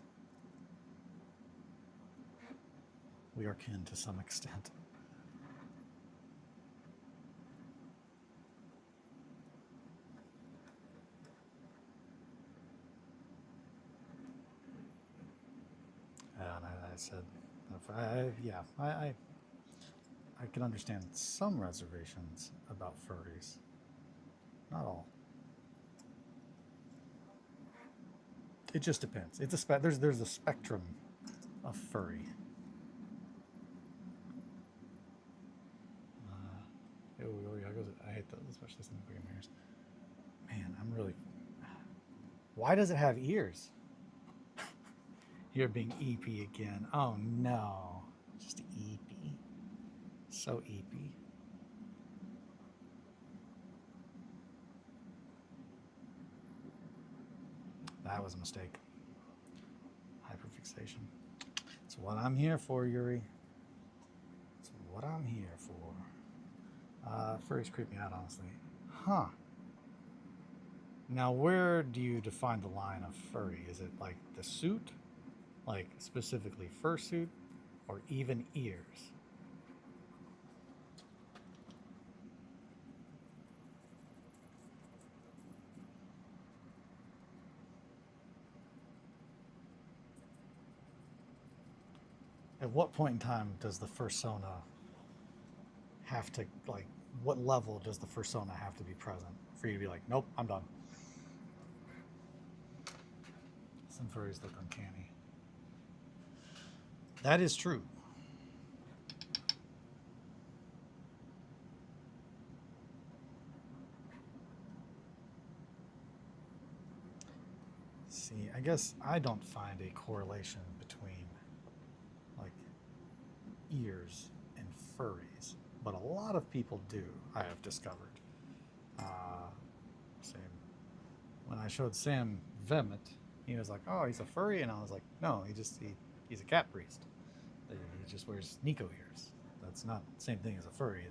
We are kin to some extent. And I said, I can understand some reservations about furries. Not all. It just depends. It's there's a spectrum of furry. I hate those, especially some big ears. Man, I'm really. Why does it have ears? You're being EP again. Oh no, just EP. So EP. That was a mistake. Hyperfixation. It's what I'm here for, Yuri. It's what I'm here for. Furries creep me out, honestly. Huh. Now, where do you define the line of furry? Is it like the suit? Like specifically fursuit? Or even ears? At what point in time does the fursona have to, like, what level does the fursona have to be present for you to be like, nope, I'm done? Some furries look uncanny. That is true. See, I guess I don't find a correlation between like ears and furries, but a lot of people do, I have discovered. Same. When I showed Sam Vemet, he was like, oh, he's a furry, and I was like, no, he's a cat priest. He just wears Nico ears. That's not the same thing as a furry.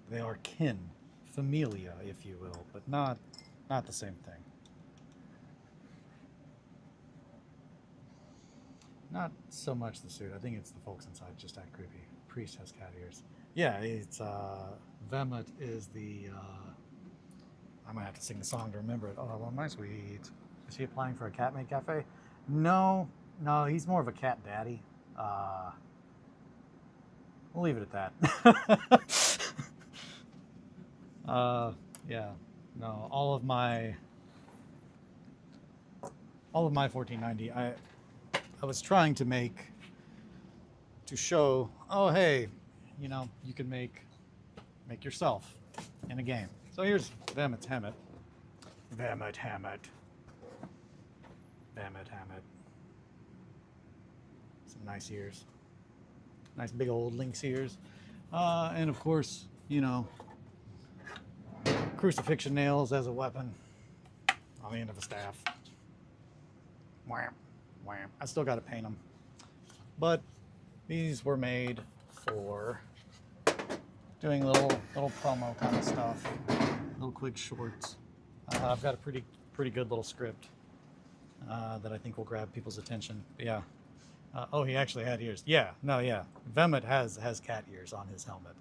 They are kin, familia, if you will, but not the same thing. Not so much the suit. I think it's the folks inside just act creepy. Priest has cat ears. Yeah, it's Vemet is the I might have to sing the song to remember it. Oh, well, my sweet. Is he applying for a cat maid cafe? No, he's more of a cat daddy. We'll leave it at that. Yeah, no, all of my 1490, I was trying to show, oh hey, you can make yourself in a game. So here's Vemet's Hammett. Vemet Hammett. Some nice ears. Nice big old lynx ears. And of course, crucifixion nails as a weapon on the end of a staff. Wham, wham. I still got to paint them. But these were made for doing little promo kind of stuff, little quick shorts. I've got a pretty good little script that I think will grab people's attention. But yeah. Oh, he actually had ears. Yeah. Vemet has cat ears on his helmet.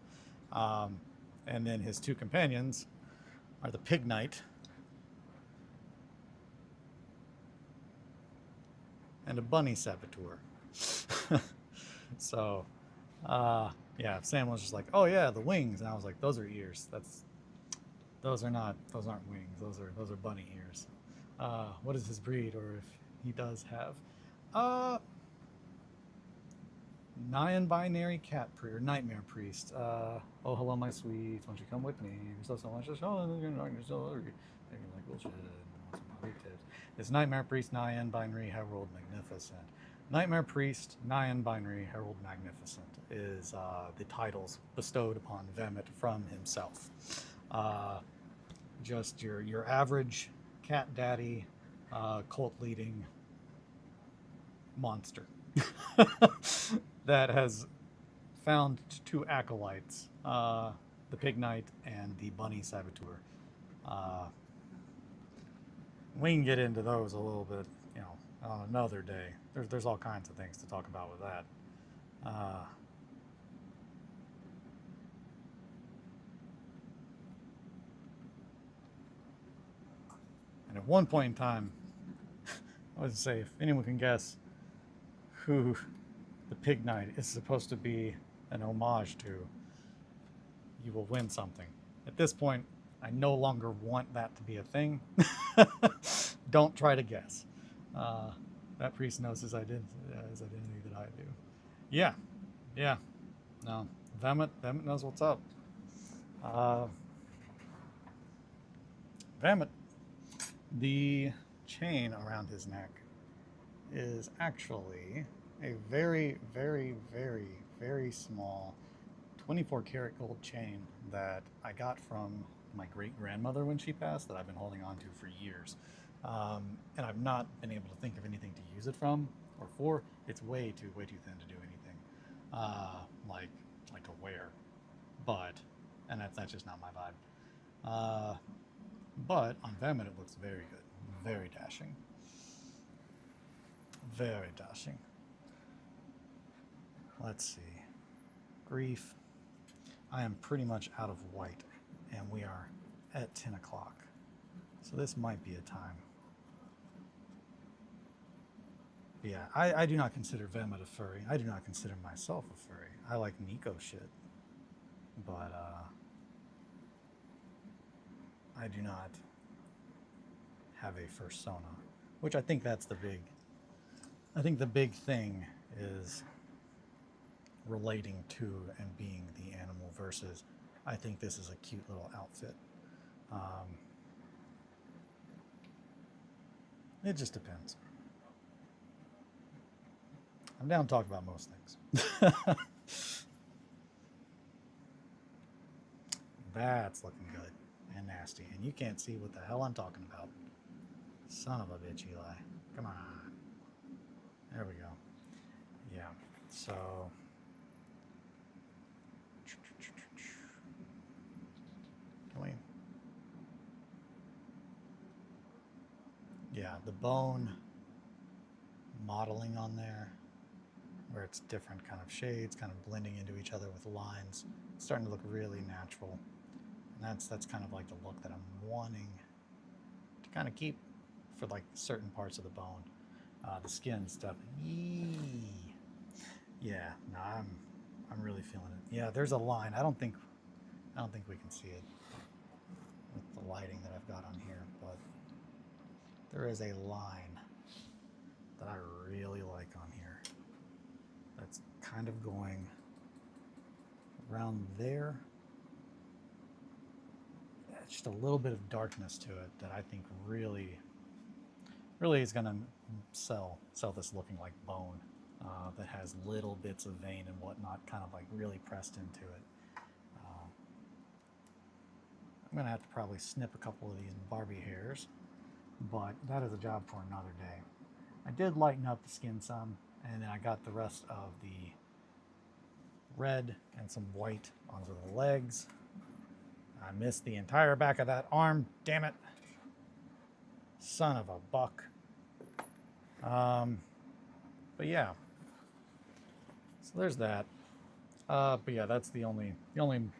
And then his two companions are the Pig Knight and a bunny saboteur. So, yeah, Sam was just like, "Oh yeah, the wings," and I was like, "Those are ears. Those aren't wings. Those are bunny ears." What is his breed, or if he does have? Uh, Non-binary cat or nightmare priest. Oh hello my sweet, won't you come with me? You're so much. Oh, you're so hungry. Making like bullshit. This nightmare priest, non-binary herald magnificent. Nightmare priest, non-binary herald magnificent is the titles bestowed upon Vemet from himself. Just your average cat daddy, cult leading monster. That has found two acolytes, the Pig Knight and the Bunny Saboteur. We can get into those a little bit, on another day. There's all kinds of things to talk about with that. And at one point in time, I would say if anyone can guess who the Pig Knight is supposed to be an homage to, you will win something. At this point, I no longer want that to be a thing. Don't try to guess. That priest knows his identity that I do. Yeah, no, Vemet knows what's up. Vemet, the chain around his neck is actually a very, very, very, very small 24 karat gold chain that I got from my great grandmother when she passed, that I've been holding on to for years. And I've not been able to think of anything to use it from or for. It's way too thin to do anything like to wear. And that's just not my vibe. But on Vemet it looks very good, very dashing. Very dashing. Let's see. Grief. I am pretty much out of white, and we are at 10 o'clock. So this might be a time. But yeah, I do not consider Vemet a furry. I do not consider myself a furry. I like Nico shit. But, I do not have a fursona. Which I think that's the big thing is relating to and being the animal versus I think this is a cute little outfit. It just depends. I'm down to talk about most things. That's looking good and nasty, and you can't see what the hell I'm talking about. Son of a bitch, Eli. Come on. There we go. Yeah, so yeah, the bone modeling on there, where it's different kind of shades, kind of blending into each other with lines. It's starting to look really natural. And that's kind of like the look that I'm wanting to kind of keep for like certain parts of the bone. The skin stuff. Yeah, no, I'm really feeling it. Yeah, there's a line. I don't think we can see it with the lighting that I've got on here, but there is a line that I really like on here. That's kind of going around there. Yeah, it's just a little bit of darkness to it that I think really is going to sell this looking like bone that has little bits of vein and whatnot kind of like really pressed into it. I'm going to have to probably snip a couple of these Barbie hairs, but that is a job for another day. I did lighten up the skin some, and then I got the rest of the red and some white onto the legs. I missed the entire back of that arm, damn it. Son of a buck. But yeah. So there's that. But yeah, that's the only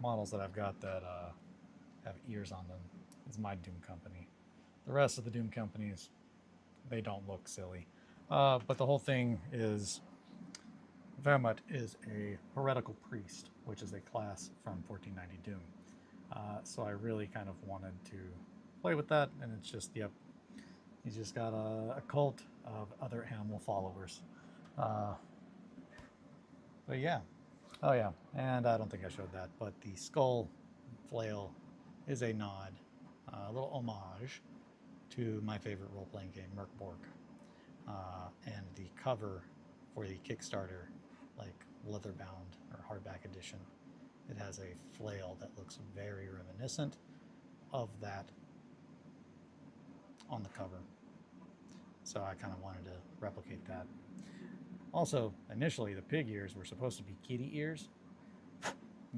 models that I've got that have ears on them is my Doom Company. The rest of the Doom Companies, they don't look silly. But the whole thing is Vermut is a heretical priest, which is a class from 1490 Doom. So I really kind of wanted to play with that, and it's just, yep, he's just got a cult of other animal followers. But yeah. Oh yeah, and I don't think I showed that, but the skull flail is a nod, a little homage to my favorite role-playing game, Merkborg. And the cover for the Kickstarter, like leather-bound or hardback edition, it has a flail that looks very reminiscent of that on the cover. So I kind of wanted to replicate that. Also, initially the pig ears were supposed to be kitty ears,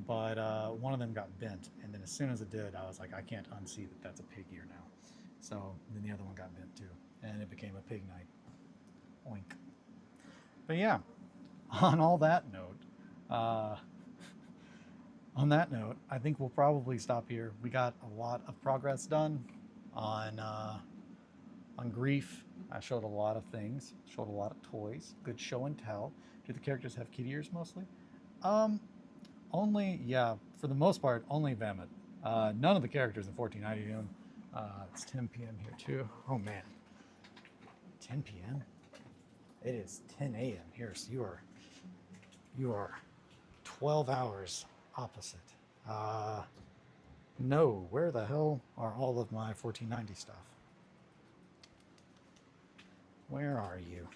but one of them got bent, and then as soon as it did, I was like, I can't unsee that that's a pig ear now. So then the other one got bent too, and it became a pig night. Oink. But yeah, on all that note, I think we'll probably stop here. We got a lot of progress done on grief. I showed a lot of things, showed a lot of toys, good show and tell. Do the characters have kitty ears mostly? Only, yeah, for the most part, only Vamit. None of the characters in 1490 Doom. It's 10 p.m. here too. Oh man, 10 p.m. It is 10 a.m. here, so you are 12 hours opposite. No, where the hell are all of my 1490 stuff? Where are you?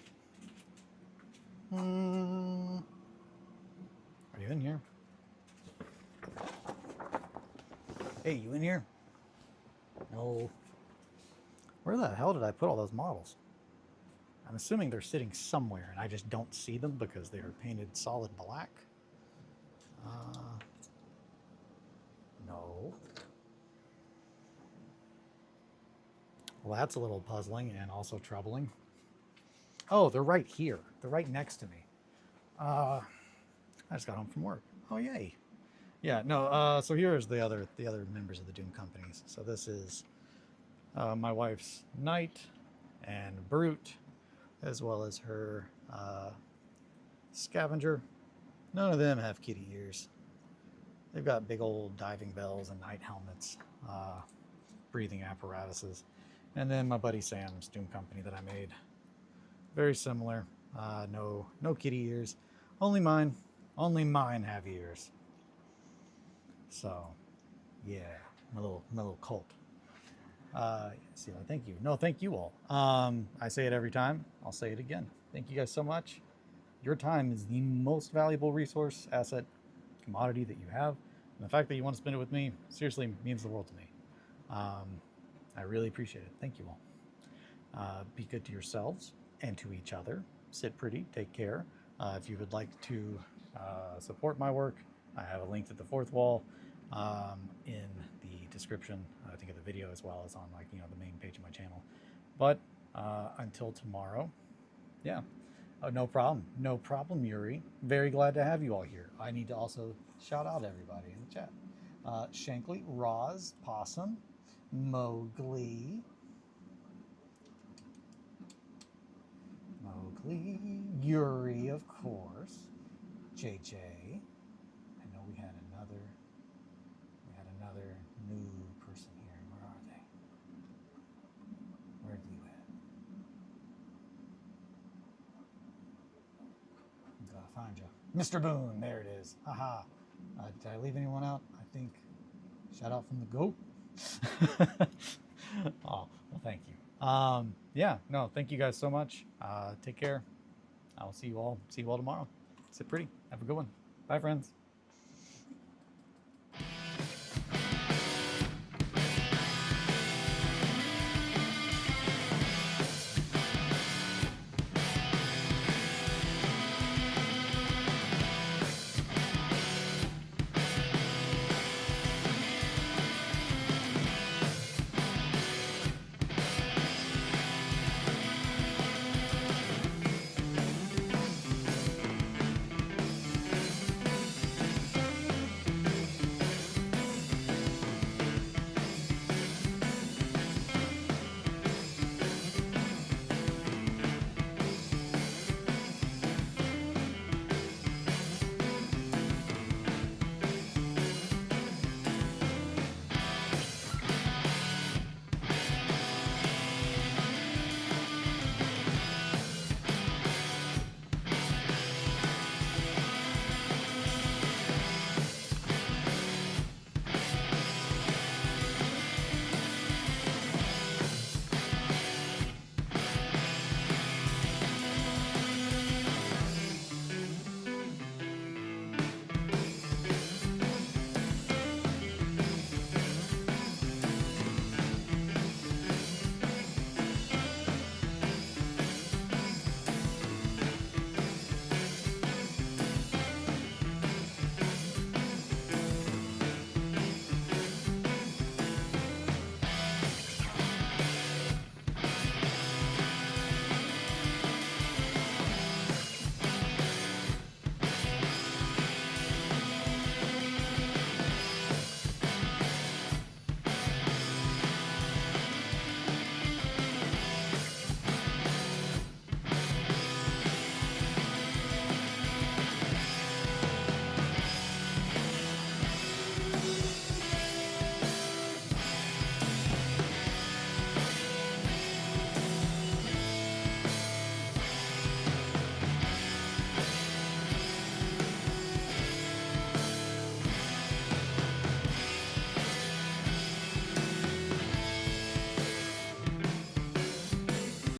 Are you in here? Hey, you in here? No. Where the hell did I put all those models? I'm assuming they're sitting somewhere and I just don't see them because they are painted solid black. No. Well, that's a little puzzling and also troubling. Oh, they're right here. They're right next to me. I just got home from work. Oh, yay. Yeah, no, so here's the other members of the Doom companies. So this is my wife's Knight and Brute, as well as her Scavenger. None of them have kitty ears. They've got big old diving bells and night helmets, breathing apparatuses. And then my buddy Sam's Doom company that I made. Very similar. No kitty ears. Only mine have ears. So, yeah, my little cult. See, thank you. No, thank you all. I say it every time. I'll say it again. Thank you guys so much. Your time is the most valuable resource, asset, commodity that you have. And the fact that you want to spend it with me seriously means the world to me. I really appreciate it. Thank you all. Be good to yourselves and to each other. Sit pretty. Take care. If you would like to support my work, I have a link to the fourth wall in the description, I think of the video, as well as on the main page of my channel. But until tomorrow, yeah. Oh, no problem, Yuri. Very glad to have you all here. I need to also shout out everybody in the chat. Shankly, Roz, Possum, Mowgli, Yuri, of course, JJ. I know we had another new person here. Where are they? Where are you at? I'm gonna find you. Mr. Boone, there it is. Haha. Did I leave anyone out? I think. Shout out from the goat. Oh, well, thank you. Yeah, no, thank you guys so much. Take care. I'll see you all tomorrow. Sit pretty. Have a good one. Bye, friends.